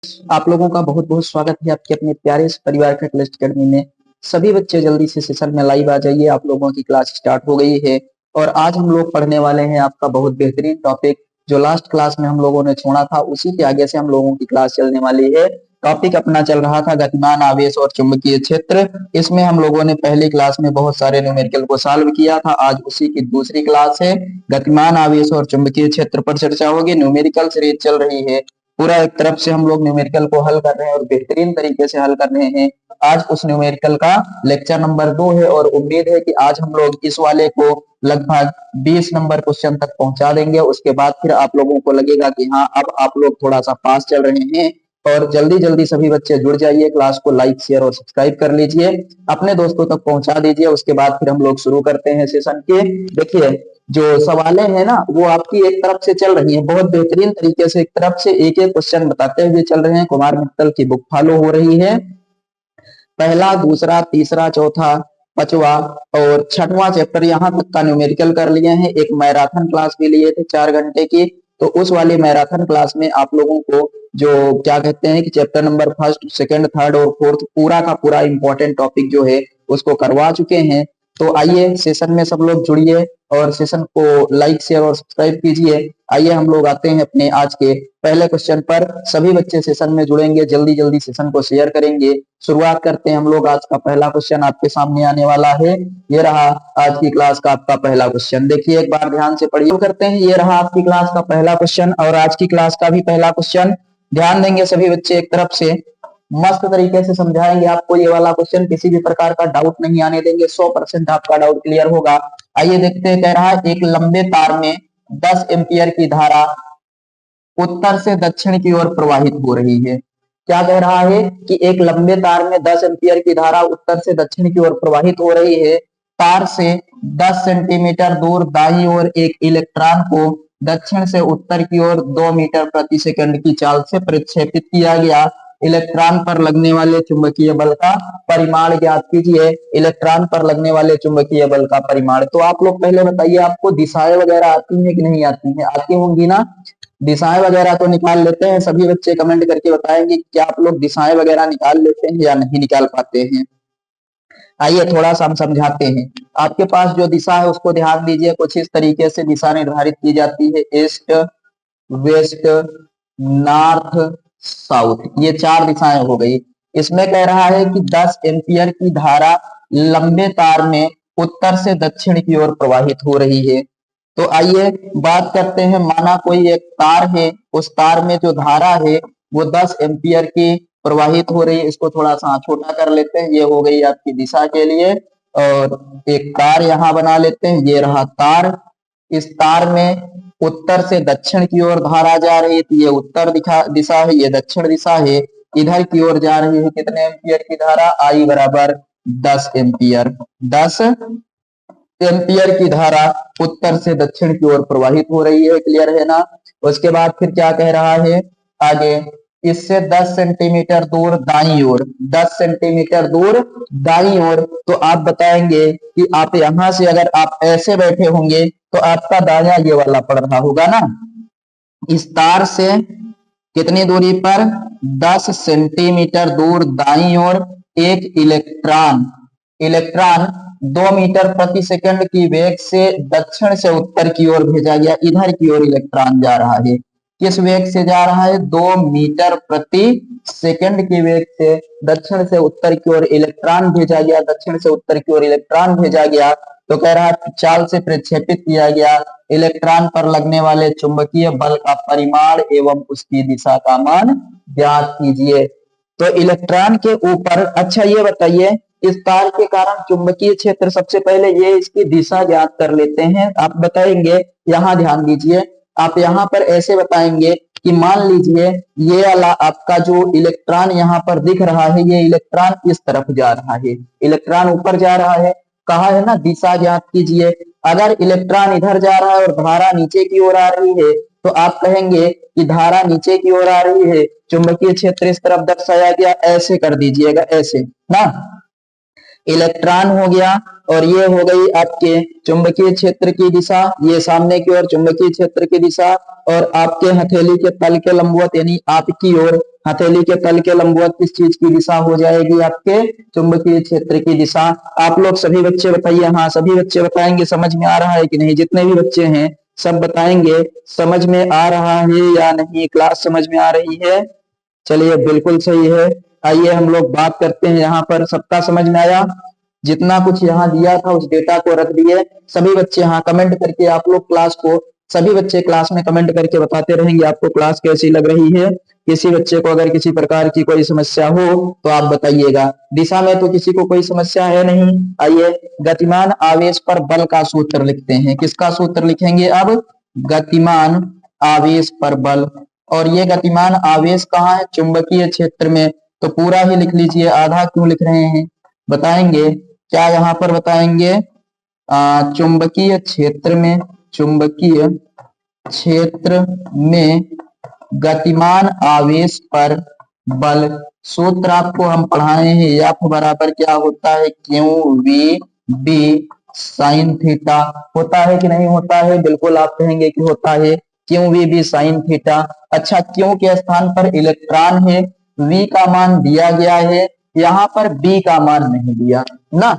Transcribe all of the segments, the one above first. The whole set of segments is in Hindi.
आप लोगों का बहुत बहुत स्वागत है आपके अपने प्यारे से परिवार कैटलिस्ट अकेडमी में। सभी बच्चे जल्दी से सेशन में लाइव आ जाइए, आप लोगों की क्लास स्टार्ट हो गई है। और आज हम लोग पढ़ने वाले हैं आपका बहुत बेहतरीन टॉपिक, जो लास्ट क्लास में हम लोगों ने छोड़ा था उसी के आगे से हम लोगों की क्लास चलने वाली है। टॉपिक अपना चल रहा था गतिमान आवेश और चुंबकीय क्षेत्र। इसमें हम लोगों ने पहली क्लास में बहुत सारे न्यूमेरिकल को सॉल्व किया था। आज उसी की दूसरी क्लास है, गतिमान आवेश और चुंबकीय क्षेत्र पर चर्चा होगी। न्यूमेरिकल सीरीज चल रही है, पूरा एक तरफ से हम लोग न्यूमेरिकल को हल कर रहे हैं और बेहतरीन तरीके से हल कर रहे हैं। आज उस न्यूमेरिकल का लेक्चर नंबर 2 है और उम्मीद है कि आज हम लोग इस वाले को लगभग 20 नंबर क्वेश्चन तक पहुंचा देंगे। उसके बाद फिर आप लोगों को लगेगा कि हाँ अब आप लोग थोड़ा सा पास चल रहे हैं। और जल्दी जल्दी सभी बच्चे जुड़ जाइए, क्लास को लाइक शेयर और सब्सक्राइब कर लीजिए, अपने दोस्तों तक पहुंचा दीजिए। उसके बाद फिर हम लोग शुरू करते हैं सेशन के। देखिए जो सवालें हैं ना वो आपकी एक तरफ से चल रही हैं, बहुत बेहतरीन तरीके से एक तरफ से एक एक क्वेश्चन बताते हुए चल रहे हैं। कुमार मित्तल की बुक फॉलो हो रही है। पहला, दूसरा, तीसरा, चौथा, पांचवा और छठवां चैप्टर यहाँ तक का न्यूमेरिकल कर लिए हैं। एक मैराथन क्लास भी लिए थे 4 घंटे की, तो उस वाली मैराथन क्लास में आप लोगों को जो क्या कहते हैं कि chapter number first, second, third और फोर्थ पूरा का पूरा इंपॉर्टेंट टॉपिक जो है उसको करवा चुके हैं। तो आइए सेशन में सब लोग जुड़िए और सेशन को लाइक शेयर और सब्सक्राइब कीजिए। आइए हम लोग आते हैं अपने आज के पहले क्वेश्चन पर। सभी बच्चे सेशन में जुड़ेंगे, जल्दी जल्दी सेशन को शेयर करेंगे। शुरुआत करते हैं हम लोग। आज का पहला क्वेश्चन आपके सामने आने वाला है, ये रहा आज की क्लास का आपका पहला क्वेश्चन। देखिए एक बार ध्यान से पढ़िए। करते हैं, ये रहा आपकी क्लास का पहला क्वेश्चन और आज की क्लास का भी पहला क्वेश्चन। ध्यान देंगे सभी बच्चे, एक तरफ से मस्त तरीके से समझाएंगे आपको ये वाला क्वेश्चन, किसी भी प्रकार का डाउट नहीं आने देंगे, 100% आपका डाउट क्लियर होगा। आइए देखते हैं, कह रहा है एक लंबे तार में 10 एम्पियर की धारा उत्तर से दक्षिण की ओर प्रवाहित हो रही है। क्या कह रहा है कि एक लंबे तार में 10 एम्पियर की धारा उत्तर से दक्षिण की ओर प्रवाहित हो रही है। तार से 10 सेंटीमीटर दूर दाईं ओर एक इलेक्ट्रॉन को दक्षिण से उत्तर की ओर 2 मीटर प्रति सेकंड की चाल से प्रक्षेपित किया गया। इलेक्ट्रॉन पर लगने वाले चुंबकीय बल का परिमाण ज्ञात कीजिए। इलेक्ट्रॉन पर लगने वाले चुंबकीय बल का परिमाण। तो आप लोग पहले बताइए, आपको दिशाएं वगैरह आती हैं कि नहीं आती हैं? आती होंगी ना। दिशाएं वगैरह तो निकाल लेते हैं। सभी बच्चे कमेंट करके बताएंगे क्या आप लोग दिशाएं वगैरह निकाल लेते हैं या नहीं निकाल पाते हैं। आइए थोड़ा सा हम समझाते हैं। आपके पास जो दिशा है उसको ध्यान दीजिए। कुछ इस तरीके से दिशा निर्धारित की जाती है, ईस्ट, वेस्ट, नॉर्थ, साउथ, ये 4 दिशाएं हो गई। इसमें कह रहा है कि 10 एम्पियर की धारा लंबे तार में उत्तर से दक्षिण की ओर प्रवाहित हो रही है। तो आइए बात करते हैं, माना कोई एक तार है, उस तार में जो धारा है वो 10 एम्पियर की प्रवाहित हो रही है। इसको थोड़ा सा छोटा कर लेते हैं, ये हो गई आपकी दिशा के लिए। और एक तार यहाँ बना लेते हैं, ये रहा तार। इस तार में उत्तर से दक्षिण की ओर धारा जा रही है, तो ये उत्तर दिशा है, ये दक्षिण दिशा है। इधर की ओर जा रही है कितने एम्पियर की धारा? आई बराबर 10 एम्पियर। 10 एम्पियर की धारा उत्तर से दक्षिण की ओर प्रवाहित हो रही है। क्लियर है ना। उसके बाद फिर क्या कह रहा है आगे, इससे 10 सेंटीमीटर दूर दाईं ओर, 10 सेंटीमीटर दूर दाईं ओर। तो आप बताएंगे कि आप यहां से अगर आप ऐसे बैठे होंगे तो आपका दाया ये वाला पड़ रहा होगा ना। इस तार से कितनी दूरी पर? 10 सेंटीमीटर दूर दाईं ओर एक इलेक्ट्रॉन 2 मीटर प्रति सेकंड की वेग से दक्षिण से उत्तर की ओर भेजा गया। इधर की ओर इलेक्ट्रॉन जा रहा है। किस वेग से जा रहा है? 2 मीटर प्रति सेकंड की वेग से दक्षिण से उत्तर की ओर इलेक्ट्रॉन भेजा गया। दक्षिण से उत्तर की ओर इलेक्ट्रॉन भेजा गया। तो कह रहा है चाल से प्रक्षेपित किया गया। इलेक्ट्रॉन पर लगने वाले चुंबकीय बल का परिमाण एवं उसकी दिशा का मान ज्ञात कीजिए। तो इलेक्ट्रॉन के ऊपर, अच्छा ये बताइए, इस तार के कारण चुंबकीय क्षेत्र, सबसे पहले ये इसकी दिशा ज्ञात कर लेते हैं। आप बताएंगे, यहाँ ध्यान दीजिए, आप यहाँ पर ऐसे बताएंगे कि मान लीजिए ये वाला आपका जो इलेक्ट्रॉन यहाँ पर दिख रहा है, ये इलेक्ट्रॉन इस तरफ जा रहा है, इलेक्ट्रॉन ऊपर जा रहा है। कहा है ना दिशा ज्ञात कीजिए। अगर इलेक्ट्रॉन इधर जा रहा है और धारा नीचे की ओर आ रही है तो आप कहेंगे कि धारा नीचे की ओर आ रही है, चुंबकीय क्षेत्र इस तरफ दर्शाया गया, ऐसे कर दीजिएगा, ऐसे ना। इलेक्ट्रॉन हो गया और ये हो गई आपके चुंबकीय क्षेत्र की दिशा, ये सामने की ओर चुंबकीय क्षेत्र की दिशा, और आपके हथेली के तल के लंबवत यानी आपकी ओर हथेली के तल के लंबवत किस चीज की दिशा हो जाएगी? आपके चुंबकीय क्षेत्र की दिशा। आप लोग सभी बच्चे बताइए। हाँ, सभी बच्चे बताएंगे। समझ में आ रहा है कि नहीं? जितने भी बच्चे हैं सब बताएंगे समझ में आ रहा है या नहीं, क्लास समझ में आ रही है। चलिए, बिल्कुल सही है। आइए हम लोग बात करते हैं। यहाँ पर सबका समझ में आया? जितना कुछ यहाँ दिया था उस डेटा को रख दिए सभी बच्चे। हाँ, कमेंट करके आप लोग क्लास को, सभी बच्चे क्लास में कमेंट करके बताते रहेंगे आपको क्लास कैसी लग रही है। किसी बच्चे को अगर किसी प्रकार की कोई समस्या हो तो आप बताइएगा। दिशा में तो किसी को कोई समस्या है नहीं। आइए गतिमान आवेश पर बल का सूत्र लिखते हैं। किसका सूत्र लिखेंगे अब? गतिमान आवेश पर बल। और ये गतिमान आवेश कहाँ है? चुंबकीय क्षेत्र में। तो पूरा ही लिख लीजिए, आधा क्यों लिख रहे हैं? बताएंगे क्या यहाँ पर? बताएंगे चुंबकीय क्षेत्र में, चुंबकीय क्षेत्र में गतिमान आवेश पर बल। सूत्र आपको हम पढ़ाए हैं, एफ बराबर क्या होता है? Q v B sine theta. होता है कि नहीं होता है? बिल्कुल आप कहेंगे कि होता है, q v B sine theta. अच्छा, क्यू के स्थान पर इलेक्ट्रॉन है, वी का मान दिया गया है, यहाँ पर बी का मान नहीं दिया ना।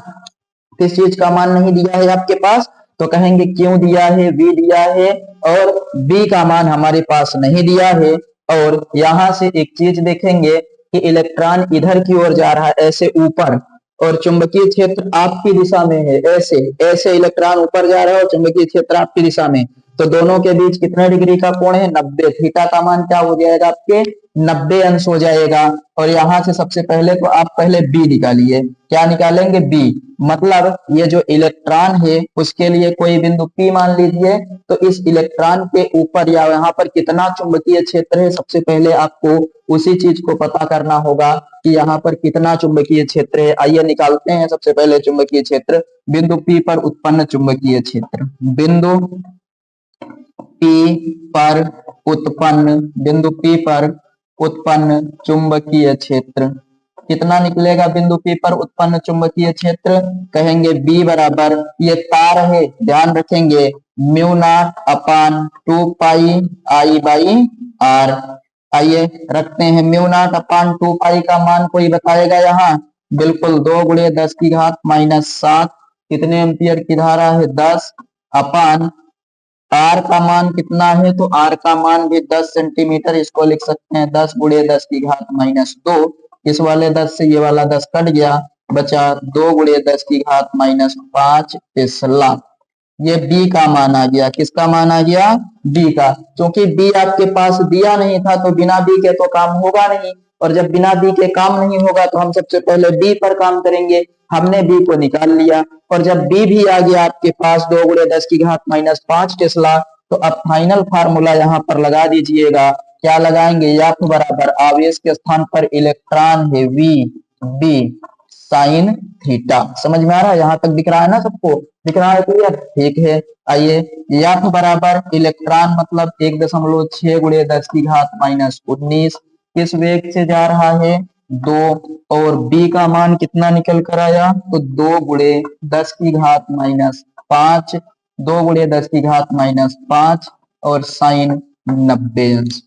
किस चीज का मान नहीं दिया है आपके पास? तो कहेंगे क्यों दिया है, वी दिया है और बी का मान हमारे पास नहीं दिया है। और यहां से एक चीज देखेंगे कि इलेक्ट्रॉन इधर की ओर जा रहा है, ऐसे ऊपर, और चुंबकीय क्षेत्र आपकी दिशा में है, ऐसे ऐसे इलेक्ट्रॉन ऊपर जा रहा है और चुंबकीय क्षेत्र आपकी दिशा में। तो दोनों के बीच कितने डिग्री का कोण है? 90। थीटा का मान क्या हो जाएगा आपके? 90 अंश हो जाएगा। और यहां से सबसे पहले तो आप पहले बी निकालिए। क्या निकालेंगे? बी। मतलब ये जो इलेक्ट्रॉन है उसके लिए कोई बिंदु P मान लीजिए। तो इस इलेक्ट्रॉन के ऊपर या यहाँ पर कितना चुंबकीय क्षेत्र है, सबसे पहले आपको उसी चीज को पता करना होगा कि यहाँ पर कितना चुंबकीय क्षेत्र है। आइए निकालते हैं सबसे पहले चुंबकीय क्षेत्र। बिंदु P पर उत्पन्न चुंबकीय क्षेत्र, बिंदु P पर उत्पन्न, बिंदु P पर उत्पन्न चुंबकीय क्षेत्र कितना निकलेगा? बिंदु P पर उत्पन्न चुंबकीय क्षेत्र कहेंगे B बराबर, ये तार है ध्यान रखेंगे, mu naught upon 2 pi I by R. आइए रखते हैं म्यू नॉट अपान 2 पाई का मान कोई बताएगा यहाँ? बिल्कुल 2 गुणे 10 की घात -7। कितने एम्पियर की धारा है? 10 अपान आर का मान कितना है? तो आर का मान भी 10 सेंटीमीटर। इसको लिख सकते हैं 10 गुणे 10 की घात -2। इस वाले 10 से ये वाला 10 कट गया, बचा 2 गुणे 10 की घात -5 टेस्ला। ये बी का मान आ गया। किसका मान आ गया? बी का। क्योंकि बी आपके पास दिया नहीं था तो बिना बी के तो काम होगा नहीं, और जब बिना बी के काम नहीं होगा तो हम सबसे पहले बी पर काम करेंगे। हमने बी को निकाल लिया, और जब बी भी आ गया आपके पास 2 गुणे 10 की घात -5 टेस्ला, तो अब फाइनल फार्मूला यहाँ पर लगा दीजिएगा। क्या लगाएंगे? एफ बराबर आवेश के स्थान पर इलेक्ट्रॉन है वी बी साइन थीटा। समझ में आ रहा है? यहाँ तक दिख रहा है ना सबको? दिख रहा है? क्लियर? ठीक है। आइए एफ बराबर इलेक्ट्रॉन मतलब 1.6 गुणे 10 की घात -19 किस वेग से जा रहा है? 2। और बी का मान कितना निकल कर आया? तो 2 गुणे 10 की घात -5, 2 गुणे 10 की घात -5 और साइन 90 अंश।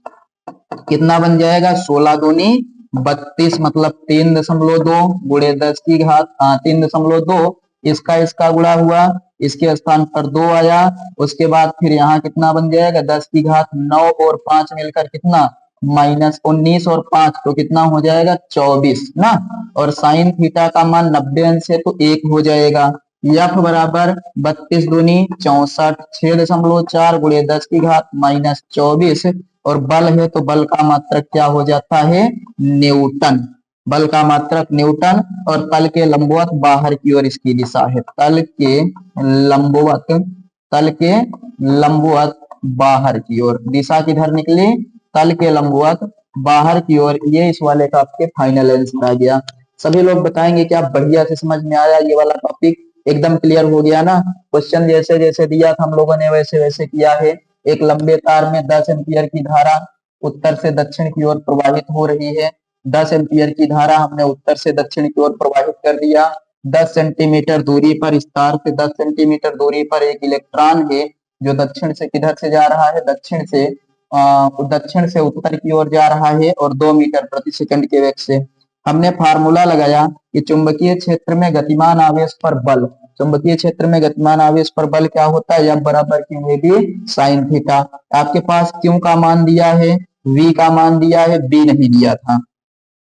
कितना बन जाएगा? 16 दूनी 32, मतलब 3.2 गुणे 10 की घात 3.2। इसका गुणा हुआ, इसके स्थान पर 2 आया। उसके बाद फिर यहाँ कितना बन जाएगा? 10 की घात 9 और 5 मिलकर कितना? -19 और 5 तो कितना हो जाएगा? 24 ना। और साइन थीटा का मान 90 अंश है तो 1 हो जाएगा। एफ बराबर 32 दूनी 64, 6.4 गुणे 10 की घात -24। और बल है तो बल का मात्रक क्या हो जाता है? न्यूटन। बल का मात्रक न्यूटन। और तल के लंबवत बाहर की ओर इसकी दिशा है। तल के लंबवत, तल के लंबवत बाहर की ओर दिशा किधर निकली? तल के लंबवत बाहर की ओर। ये इस वाले का आपके फाइनल आंसर आ गया। सभी लोग बताएंगे क्या बढ़िया से समझ में आया? ये वाला टॉपिक एकदम क्लियर हो गया ना? क्वेश्चन जैसे जैसे दिया था हम लोगों ने वैसे वैसे किया है। एक लंबे तार में 10 एम्पियर की धारा उत्तर से दक्षिण की ओर प्रवाहित हो रही है। 10 एम्पियर की धारा हमने उत्तर से दक्षिण की ओर प्रवाहित कर दिया। 10 सेंटीमीटर दूरी पर, इस तार से 10 सेंटीमीटर दूरी पर एक इलेक्ट्रॉन है जो दक्षिण से किधर से जा रहा है? दक्षिण से। दक्षिण से उत्तर की ओर जा रहा है और 2 मीटर प्रति सेकंड के वेग से। हमने फार्मूला लगाया कि चुंबकीय क्षेत्र में गतिमान आवेश पर बल, चुंबकीय क्षेत्र में गतिमान आवेश पर बल क्या होता है, F बराबर q a B sine theta. आपके पास क्यू का मान दिया है, V का मान दिया है, B नहीं दिया था।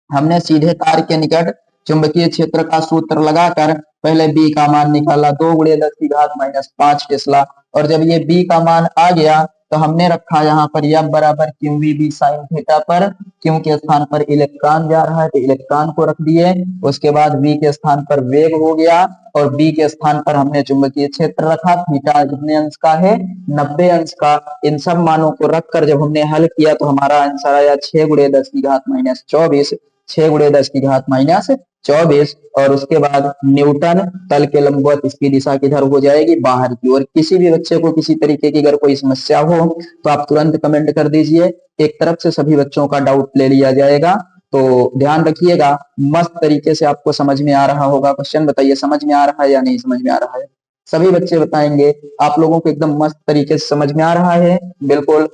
हमने सीधे तार के निकट चुंबकीय क्षेत्र का सूत्र लगाकर पहले B का मान निकाला, 2 गुणे 10 की घात -5 टेस्ला। और जब ये B का मान आ गया तो हमने रखा यहाँ पर F बराबर q v B sine theta पर। क्यू के स्थान पर इलेक्ट्रॉन जा रहा है तो इलेक्ट्रॉन को रख दिए, उसके बाद V के स्थान पर वेग हो गया और B के स्थान पर हमने चुंबकीय क्षेत्र रखा, थीटा कितने अंश का है, 90 अंश का। इन सब मानों को रखकर जब हमने हल किया तो हमारा आंसर आया 6 गुणे 10 की घात -24, 6 गुणे 10 की घात -24। और उसके बाद न्यूटन तल के लंबवत इसकी दिशा किधर हो जाएगी, बाहर की ओर। किसी भी बच्चे को किसी तरीके की अगर कोई समस्या हो तो आप तुरंत कमेंट कर दीजिए, एक तरफ से सभी बच्चों का डाउट ले लिया जाएगा। तो ध्यान रखिएगा, मस्त तरीके से आपको समझ में आ रहा होगा। क्वेश्चन बताइए समझ में आ रहा है या नहीं समझ में आ रहा है? सभी बच्चे बताएंगे आप लोगों को एकदम मस्त तरीके से समझ में आ रहा है, बिल्कुल।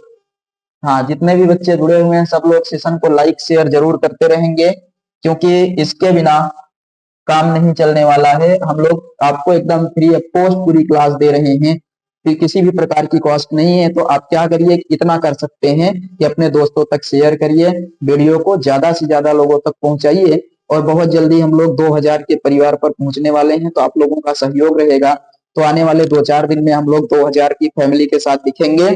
हाँ, जितने भी बच्चे जुड़े हुए हैं सब लोग सेशन को लाइक शेयर जरूर करते रहेंगे, क्योंकि इसके बिना काम नहीं चलने वाला है। हम लोग आपको एकदम फ्री ऑफ कॉस्ट पूरी क्लास दे रहे हैं, फिर किसी भी प्रकार की कॉस्ट नहीं है। तो आप क्या करिए, इतना कर सकते हैं कि अपने दोस्तों तक शेयर करिए, वीडियो को ज्यादा से ज्यादा लोगों तक पहुंचाइए। और बहुत जल्दी हम लोग 2000 के परिवार पर पहुंचने वाले हैं, तो आप लोगों का सहयोग रहेगा तो आने वाले 2-4 दिन में हम लोग 2000 की फैमिली के साथ दिखेंगे।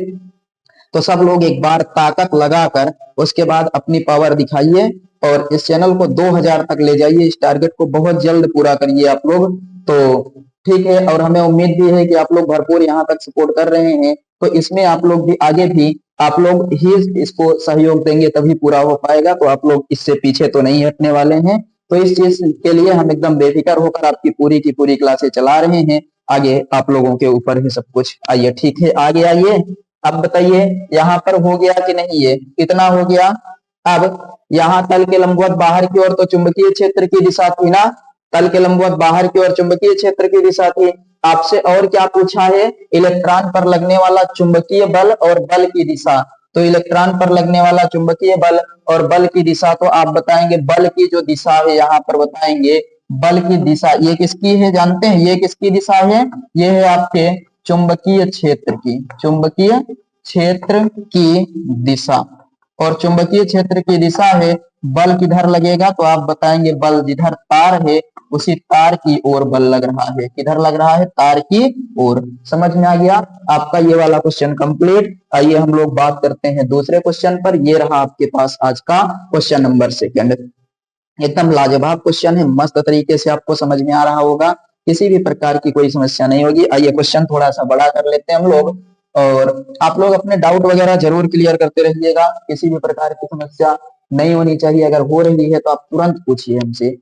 तो सब लोग एक बार ताकत लगाकर उसके बाद अपनी पावर दिखाइए और इस चैनल को 2000 तक ले जाइए। इस टारगेट को बहुत जल्द पूरा करिए आप लोग, तो ठीक है। और हमें उम्मीद भी है कि आप लोग भरपूर यहाँ तक सपोर्ट कर रहे हैं, तो इसमें आप लोग भी आगे भी आप लोग ही इसको सहयोग देंगे तभी पूरा हो पाएगा। तो आप लोग इससे पीछे तो नहीं हटने वाले हैं। तो इस चीज के लिए हम एकदम बेफिक्र होकर आपकी पूरी की पूरी क्लासें चला रहे हैं। आगे आप लोगों के ऊपर है सब कुछ। आइए ठीक है, आगे आइए। अब बताइए यहाँ पर हो गया कि नहीं, ये कितना हो गया। अब यहाँ तल के लंबवत बाहर की ओर, तो चुंबकीय क्षेत्र की दिशा थी ना, तल के लंबवत बाहर की ओर चुंबकीय क्षेत्र की दिशा थी। आपसे और क्या पूछा है, इलेक्ट्रॉन पर लगने वाला चुंबकीय बल और बल की दिशा। तो इलेक्ट्रॉन पर लगने वाला चुंबकीय बल और बल की दिशा, तो आप बताएंगे बल की जो दिशा है, यहाँ पर बताएंगे बल की दिशा ये किसकी है, जानते हैं ये किसकी दिशा है, ये है आपके चुंबकीय क्षेत्र की, चुंबकीय क्षेत्र की दिशा। और चुंबकीय क्षेत्र की दिशा है, बल किधर लगेगा, तो आप बताएंगे बल जिधर तार है उसी तार की ओर बल लग रहा है। किधर लग रहा है, तार की ओर। समझ में आ गया आपका ये वाला क्वेश्चन कंप्लीट। आइए हम लोग बात करते हैं दूसरे क्वेश्चन पर। ये रहा आपके पास आज का क्वेश्चन नंबर 2। एकदम लाजवाब क्वेश्चन है, मस्त तरीके से आपको समझ में आ रहा होगा, किसी भी प्रकार की कोई समस्या नहीं होगी। आइए क्वेश्चन थोड़ा सा बड़ा कर लेते हैं हम लोग, और आप लोग अपने डाउट वगैरह जरूर क्लियर करते रहिएगा। किसी भी प्रकार की समस्या नहीं होनी चाहिए, अगर हो रही है तो आप तुरंत पूछिए हमसे,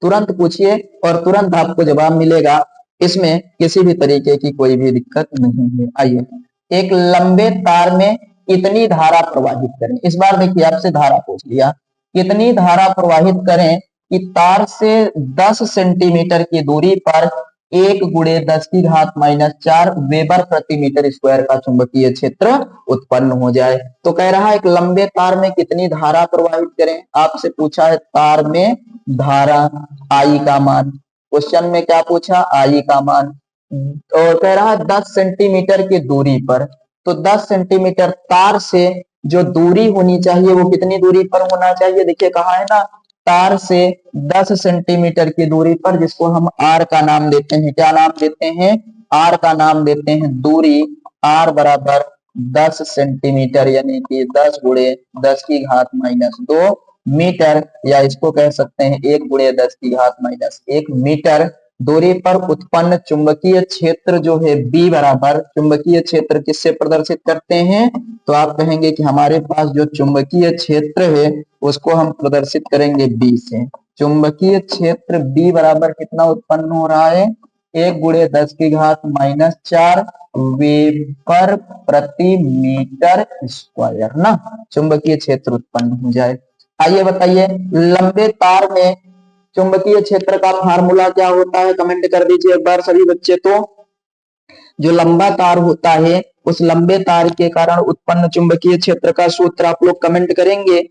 तुरंत पूछिए और तुरंत आपको जवाब मिलेगा। इसमें किसी भी तरीके की कोई भी दिक्कत नहीं है। आइए, एक लंबे तार में कितनी धारा प्रवाहित करें। इस बार देखिए आपसे धारा पूछ लिया, कितनी धारा प्रवाहित करें कि तार से 10 सेंटीमीटर की दूरी पर 1 गुणे 10 की घात -4 वेबर प्रति मीटर स्क्वायर का चुंबकीय क्षेत्र उत्पन्न हो जाए। तो कह रहा है एक लंबे तार में कितनी धारा प्रवाहित करें। आपसे पूछा है तार में धारा, आई का मान, क्वेश्चन में क्या पूछा, आई का मान। और कह रहा है 10 सेंटीमीटर की दूरी पर, तो 10 सेंटीमीटर तार से जो दूरी होनी चाहिए वो कितनी दूरी पर होना चाहिए। देखिए कहा है ना, तार से 10 सेंटीमीटर की दूरी पर, जिसको हम आर का नाम देते हैं, क्या नाम देते हैं, आर का नाम देते हैं दूरी। आर बराबर 10 सेंटीमीटर यानी कि 10 गुणे 10 की घात -2 मीटर, या इसको कह सकते हैं 1 गुणे 10 की घात -1 मीटर दूरी पर उत्पन्न चुंबकीय क्षेत्र जो है B बराबर, चुंबकीय क्षेत्र किससे प्रदर्शित करते हैं, तो आप कहेंगे कि हमारे पास जो चुंबकीय क्षेत्र है उसको हम प्रदर्शित करेंगे B से। चुंबकीय क्षेत्र B बराबर कितना उत्पन्न हो रहा है, 1 गुणे 10 की घात -4 वेबर प्रति मीटर स्क्वायर ना, चुंबकीय क्षेत्र उत्पन्न हो जाए। आइए बताइए, लंबे तार में चुंबकीय क्षेत्र का फार्मूला क्या होता है, कमेंट कर दीजिए एक बार सभी बच्चे। तो जो लंबा तार होता है उस लंबे तार के कारण उत्पन्न चुंबकीय क्षेत्र का सूत्र आप लोग कमेंट करेंगे।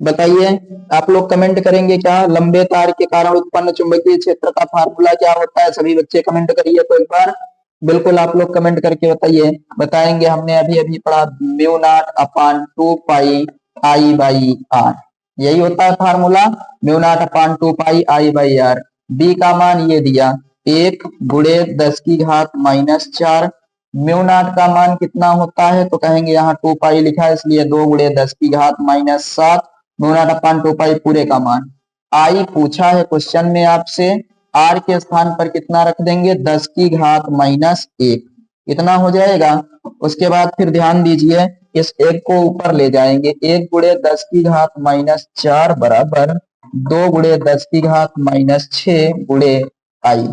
बताइए, आप लोग कमेंट करेंगे क्या? लंबे तार के कारण उत्पन्न चुंबकीय क्षेत्र का फार्मूला क्या होता है? सभी बच्चे कमेंट करिए तो एक बार। बिल्कुल आप लोग कमेंट करके बताइए। बताएंगे, हमने अभी अभी पढ़ा mu naught upon 2 pi I by R, यही होता है formula, mu naught upon 2 pi I by R. B का मान ये दिया 1 गुणे 10 की घात -4। म्यू नॉट का मान कितना होता है? तो कहेंगे यहाँ 2 पाई लिखा है इसलिए 2 गुणे 10 की घात -7, म्यू नॉट अपान 2 पाई पूरे का मान। आई पूछा है क्वेश्चन में आपसे, आर के स्थान पर कितना रख देंगे? 10 की घात -1, इतना हो जाएगा। उसके बाद फिर ध्यान दीजिए, इस एक को ऊपर ले जाएंगे, 1 गुणे 10 की घात -4 बराबर 2 गुणे 10 की घात -6 गुणे आई।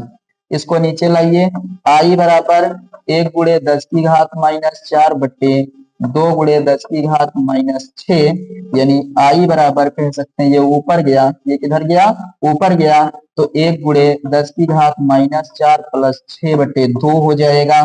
इसको नीचे लाइए, आई बराबर 1 गुणे 10 की घात -4 बटे 2 गुणे 10 की घात -6, यानी आई बराबर कह सकते हैं, ये ऊपर गया, ये किधर गया? ऊपर गया, तो 1 गुणे 10 की घात -4 प्लस 6 बटे 2 हो जाएगा।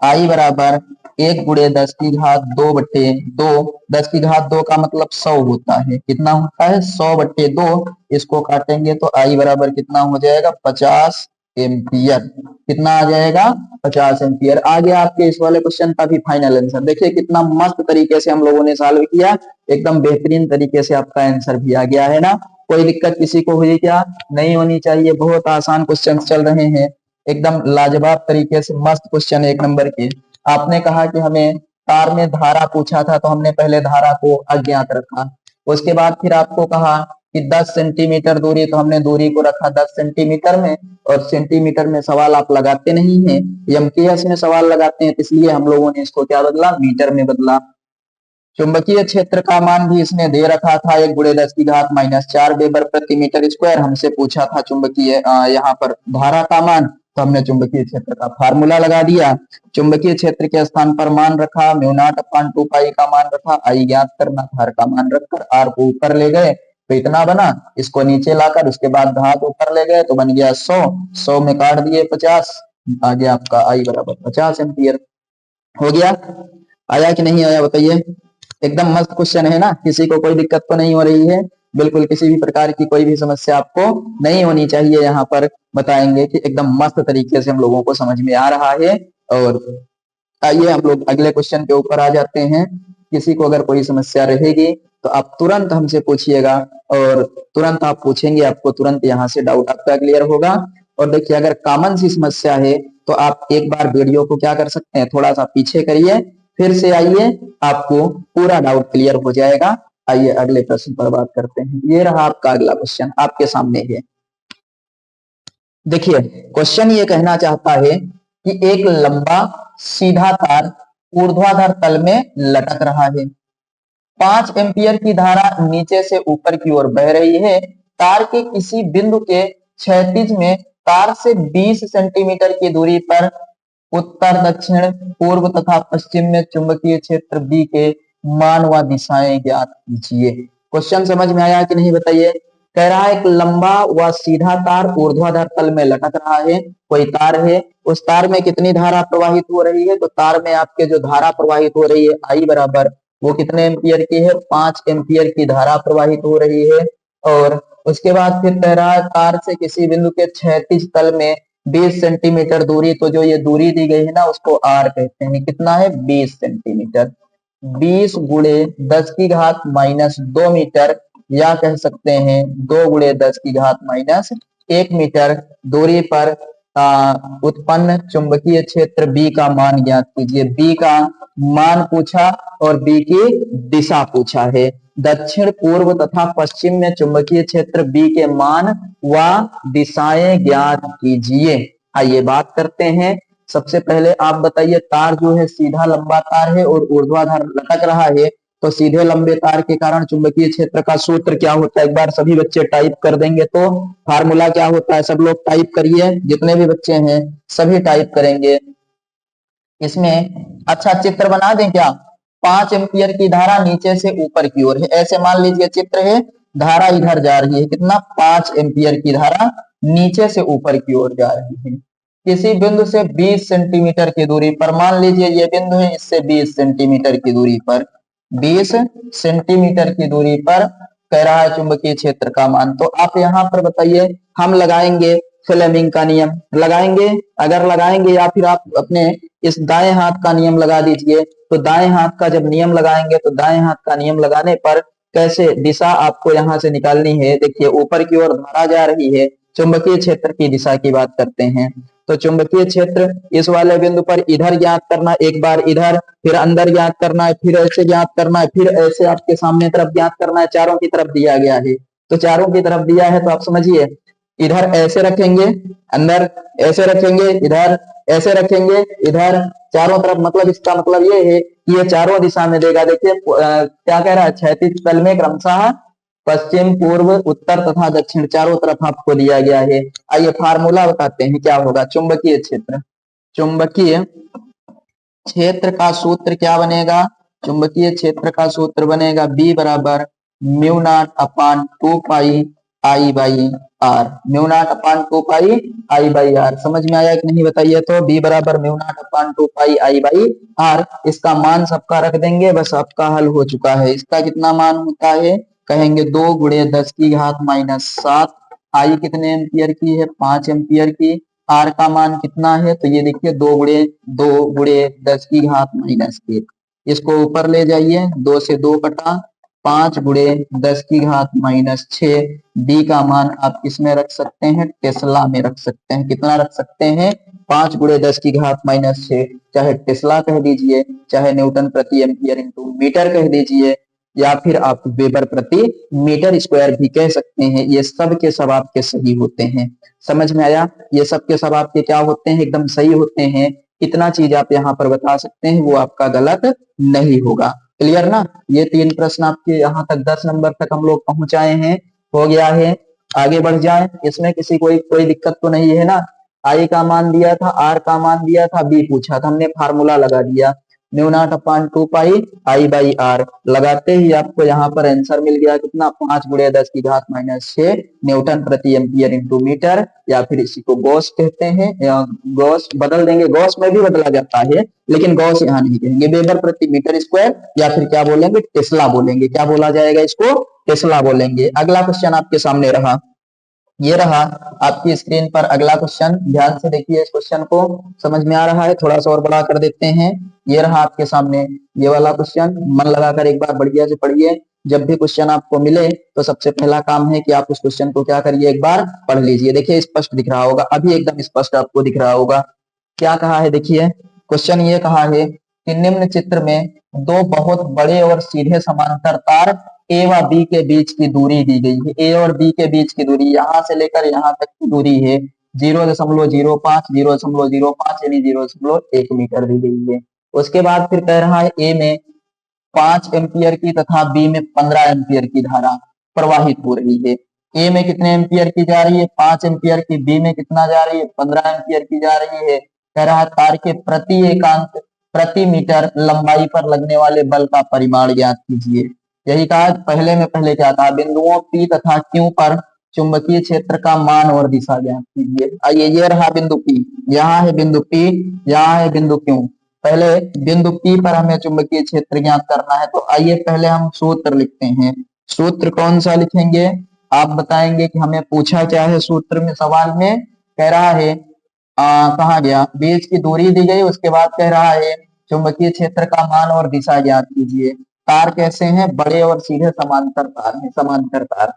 आई बराबर 1 गुणे 10 की घात 2 बटे 2, 10 की घात 2 का मतलब 100 होता है। कितना होता है? 100 बटे 2। इसको काटेंगे तो आई बराबर कितना हो जाएगा? 50 एम्पियर। कितना आ जाएगा? 50 एम्पियर। आ गया आपके इस वाले क्वेश्चन का भी फाइनल आंसर। देखिए कितना मस्त तरीके से हम लोगों ने सॉल्व किया, एकदम बेहतरीन तरीके से आपका आंसर भी आ गया है ना। कोई दिक्कत किसी को हुई क्या? नहीं होनी चाहिए, बहुत आसान क्वेश्चन चल रहे हैं, एकदम लाजवाब तरीके से मस्त क्वेश्चन, एक नंबर के। आपने कहा कि हमें तार में धारा पूछा था तो हमने पहले धारा को अज्ञात रखा, उसके बाद फिर आपको कहा कि 10 सेंटीमीटर दूरी, तो हमने दूरी को रखा 10 सेंटीमीटर में, और सेंटीमीटर में सवाल आप लगाते नहीं है, एमटीएस में सवाल लगाते हैं, इसलिए हम लोगों ने इसको क्या बदला? मीटर में बदला। चुंबकीय क्षेत्र का मान भी इसने दे रखा था 1 गुणे 10 की घात -4 वेबर प्रति मीटर स्क्वायर। हमसे पूछा था चुंबकीय यहाँ पर धारा का मान, तो हमने चुंबकीय क्षेत्र का फार्मूला लगा दिया। चुंबकीय क्षेत्र के स्थान पर मान रखा, म्यू नॉट अपान 2 पाई का मान रखा, आई ज्ञात करना था, का मान रखकर आर को ऊपर ले गए तो इतना बना। इसको नीचे लाकर उसके बाद घात ऊपर ले गए तो बन गया 100, 100 में काट दिए 50, आ गया आपका आई बराबर 50 एम्पियर। हो गया? आया कि नहीं आया बताइए? एकदम मस्त क्वेश्चन है ना, किसी को कोई दिक्कत तो नहीं हो रही है? बिल्कुल किसी भी प्रकार की कोई भी समस्या आपको नहीं होनी चाहिए। यहाँ पर बताएंगे कि एकदम मस्त तरीके से हम लोगों को समझ में आ रहा है। और आइए हम लोग अगले क्वेश्चन के ऊपर आ जाते हैं। किसी को अगर कोई समस्या रहेगी तो आप तुरंत हमसे पूछिएगा, और तुरंत आप पूछेंगे, आपको तुरंत यहाँ से डाउट आपका क्लियर होगा। और देखिए अगर कॉमन सी समस्या है तो आप एक बार वीडियो को क्या कर सकते हैं, थोड़ा सा पीछे करिए, फिर से आइए, आपको पूरा डाउट क्लियर हो जाएगा। आइए अगले प्रश्न पर बात करते हैं। ये रहा आपका अगला क्वेश्चन, आपके सामने है। देखिए क्वेश्चन ये कहना चाहता है कि एक लंबा सीधा तार ऊर्ध्वाधर तल में लटक रहा है, 5 एम्पियर की धारा नीचे से ऊपर की ओर बह रही है। तार के किसी बिंदु के क्षैतिज में तार से 20 सेंटीमीटर की दूरी पर उत्तर दक्षिण पूर्व तथा पश्चिम में चुंबकीय क्षेत्र बी के मान व दिशाएं ज्ञात कीजिए। क्वेश्चन समझ में आया कि नहीं बताइए? कह रहा है एक लंबा व सीधा तार ऊर्ध्वाधर तल में लटक रहा है, कोई तार है, उस तार में कितनी धारा प्रवाहित हो रही है? तो तार में आपके जो धारा प्रवाहित हो रही है आई बराबर वो कितने एम्पियर की है? 5 एम्पियर की धारा प्रवाहित हो रही है। और उसके बाद फिर कह रहा है तार से किसी बिंदु के क्षैतिज तल में 20 सेंटीमीटर दूरी, तो जो ये दूरी दी गई है ना उसको आर कहते हैं। कितना है? 20 सेंटीमीटर। 20 गुणे 10 की घात -2 मीटर, या कह सकते हैं 2 गुणे 10 की घात -1 मीटर दूरी पर उत्पन्न चुंबकीय क्षेत्र बी का मान ज्ञात कीजिए। बी का मान पूछा और बी की दिशा पूछा है। दक्षिण पूर्व तथा पश्चिम में चुंबकीय क्षेत्र बी के मान व दिशाएं ज्ञात कीजिए। आइए बात करते हैं। सबसे पहले आप बताइए, तार जो है सीधा लंबा तार है और ऊर्ध्वाधर लटक रहा है, तो सीधे लंबे तार के कारण चुंबकीय क्षेत्र का सूत्र क्या होता है? एक बार सभी बच्चे टाइप कर देंगे तो फार्मूला क्या होता है? सब लोग टाइप करिए, जितने भी बच्चे हैं सभी टाइप करेंगे। इसमें अच्छा चित्र बना दें क्या? 5 एम्पियर की धारा नीचे से ऊपर की ओर है, ऐसे मान लीजिए चित्र है, धारा इधर जा रही है, कितना? 5 एम्पियर की धारा नीचे से ऊपर की ओर जा रही है। किसी बिंदु से 20 सेंटीमीटर की दूरी पर, मान लीजिए ये बिंदु है, इससे 20 सेंटीमीटर की दूरी पर, 20 सेंटीमीटर की दूरी पर कह रहा है चुंबकीय क्षेत्र का मान। तो आप यहाँ पर बताइए, हम लगाएंगे फ्लेमिंग का नियम, लगाएंगे, अगर लगाएंगे या फिर आप अपने इस दाएं हाथ का नियम लगा दीजिए। तो दाएं हाथ का जब नियम लगाएंगे तो दाएं हाथ का नियम लगाने पर कैसे दिशा आपको यहाँ से निकालनी है, देखिए ऊपर की ओर धारा जा रही है, चुंबकीय क्षेत्र की दिशा की बात करते हैं। तो चुंबकीय क्षेत्र इस वाले बिंदु पर इधर ज्ञात करना, एक बार इधर, फिर अंदर ज्ञात करना है, फिर ऐसे ज्ञात करना है, फिर ऐसे आपके सामने तरफ ज्ञात करना है, चारों की तरफ दिया गया है। तो चारों की तरफ दिया है तो आप समझिए, इधर ऐसे रखेंगे, अंदर ऐसे रखेंगे, इधर ऐसे रखेंगे, इधर चारों तरफ, मतलब इसका मतलब ये है कि ये चारों दिशा में देगा। देखिए क्या कह रहा है, क्षैतिज तल में क्रमशः पश्चिम, पूर्व, उत्तर तथा दक्षिण चारों तरफ आपको दिया गया है। आइए फार्मूला बताते हैं क्या होगा। चुंबकीय क्षेत्र, चुंबकीय क्षेत्र का सूत्र क्या बनेगा, चुंबकीय क्षेत्र का सूत्र बनेगा बी बराबर mu naught upon 2 pi I by R, mu naught upon 2 pi I by R. समझ में आया कि नहीं बताइए। तो बी बराबर mu naught upon 2 pi I by R, इसका मान सबका रख देंगे, बस आपका हल हो चुका है। इसका कितना मान होता है, कहेंगे 2 गुणे 10 की घात माइनस 7, आई कितने एम्पियर की है, 5 एम्पियर की, आर का मान कितना है, तो ये देखिए 2 गुणे 10 की घात माइनस 1, इसको ऊपर ले जाइए, 2 से 2 कटा, 5 गुणे 10 की घात माइनस 6। डी का मान आप किसमें रख सकते हैं, टेस्ला में रख सकते हैं। कितना रख सकते हैं, 5 गुणे 10 की घात माइनस 6, चाहे टेस्ला कह दीजिए, चाहे न्यूटन प्रति एम्पियर इंटू मीटर कह दीजिए, या फिर आप वेबर प्रति मीटर स्क्वायर भी कह सकते हैं। ये सब के सब आपके सही होते हैं। समझ में आया, ये सब के सब आपके क्या होते हैं, एकदम सही होते हैं। इतना चीज आप यहाँ पर बता सकते हैं, वो आपका गलत नहीं होगा। क्लियर ना। ये 3 प्रश्न आपके यहाँ तक 10 नंबर तक हम लोग पहुंचाए हैं, हो गया है। आगे बढ़ जाए, इसमें किसी कोई दिक्कत तो नहीं है ना। आई का मान दिया था, आर का मान दिया था, बी पूछा था, हमने फार्मूला लगा दिया, mu naught upon 2 pi I by R, लगाते ही आपको यहाँ पर आंसर मिल गया कितना, 5 गुणे 10 की घात माइनस 6 न्यूटन प्रति एम्पियर इंटू मीटर, या फिर इसी को गॉस कहते हैं, या गॉस बदल देंगे, गॉस में भी बदला जाता है, लेकिन गॉस यहाँ नहीं कहेंगे, वेबर प्रति मीटर स्क्वायर, या फिर क्या बोलेंगे, टेस्ला बोलेंगे। क्या बोला जाएगा इसको, टेस्ला बोलेंगे। अगला क्वेश्चन आपके सामने रहा, ये रहा आपकी स्क्रीन पर अगला क्वेश्चन, ध्यान से देखिए इस क्वेश्चन को, समझ में आ रहा है, थोड़ा सा और बड़ा कर देते हैं। ये रहा आपके सामने ये वाला क्वेश्चन, मन लगाकर एक बार बढ़िया से पढ़िए। जब भी क्वेश्चन आपको मिले तो सबसे पहला काम है कि आप उस क्वेश्चन को क्या करिए, एक बार पढ़ लीजिए। देखिए स्पष्ट दिख रहा होगा, अभी एकदम स्पष्ट आपको दिख रहा होगा। क्या कहा है, देखिए क्वेश्चन ये कहा है कि निम्न चित्र में दो बहुत बड़े और सीधे समांतर तार ए व बी के बीच की दूरी दी गई है। ए और बी के बीच की दूरी, यहां से लेकर यहां तक की दूरी है 0.05 यानी 0.1 मीटर दी गई है। उसके बाद फिर कह रहा है ए में 5 एम्पियर की तथा बी में 15 एम्पियर की धारा प्रवाहित हो रही है। ए में कितने एम्पियर की जा रही है, 5 एम्पियर की, बी में कितना जा रही है, 15 एम्पियर की जा रही है। कह रहा है तार के प्रति एकांक प्रति मीटर लंबाई पर लगने वाले बल का परिमाण ज्ञात कीजिए। यही कहा, पहले में पहले क्या था, बिंदुओं P तथा Q पर चुंबकीय क्षेत्र का मान और दिशा ज्ञात कीजिए। आइए ये रहा बिंदु P, यहाँ है बिंदु P, यहाँ है बिंदु Q। पहले बिंदु P पर हमें चुंबकीय क्षेत्र ज्ञात करना है, तो आइए पहले हम सूत्र लिखते हैं। सूत्र कौन सा लिखेंगे, आप बताएंगे कि हमें पूछा क्या है सूत्र में, सवाल में कह रहा है कहा गया, बीच की दूरी दी गई, उसके बाद कह रहा है चुंबकीय क्षेत्र का मान और दिशा ज्ञात कीजिए। तार कैसे हैं, बड़े और सीधे समांतर तार हैं, समांतर तार।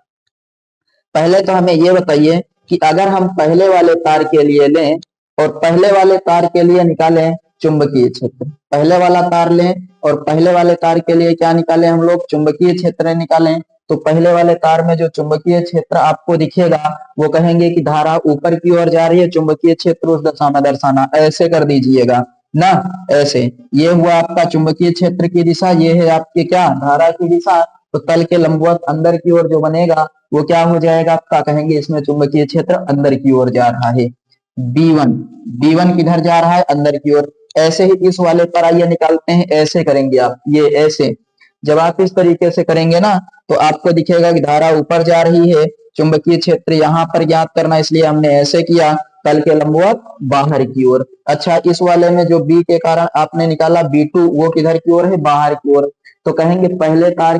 पहले तो हमें ये बताइए कि अगर हम पहले वाले तार के लिए लें और पहले वाले तार के लिए निकालें चुंबकीय क्षेत्र, पहले वाला तार लें और पहले वाले तार के लिए क्या निकालें हम लोग, चुंबकीय क्षेत्र निकालें। तो पहले वाले तार में जो चुंबकीय क्षेत्र आपको दिखेगा वो कहेंगे कि धारा ऊपर की ओर जा रही है, चुंबकीय क्षेत्र उस दिशा में दर्शाना, ऐसे कर दीजिएगा ना, ऐसे। ये हुआ आपका चुंबकीय क्षेत्र की दिशा, ये है आपके क्या, धारा की दिशा। तो तल के लंबवत अंदर की ओर जो बनेगा वो क्या हो जाएगा आपका, कहेंगे इसमें चुंबकीय क्षेत्र अंदर की ओर जा रहा है। B1 किधर जा रहा है, अंदर की ओर। ऐसे ही इस वाले पर आइए निकालते हैं, ऐसे करेंगे आप, ये ऐसे। जब आप इस तरीके से करेंगे ना तो आपको दिखेगा कि धारा ऊपर जा रही है, चुंबकीय क्षेत्र यहाँ पर ज्ञात करना, इसलिए हमने ऐसे किया। तल के लंबवत बाहर की ओर। अच्छा, इस वाले में जो बी के कारण आपने निकाला B2 वो किधर की ओर है, बाहर की ओर। तो कहेंगे पहले तार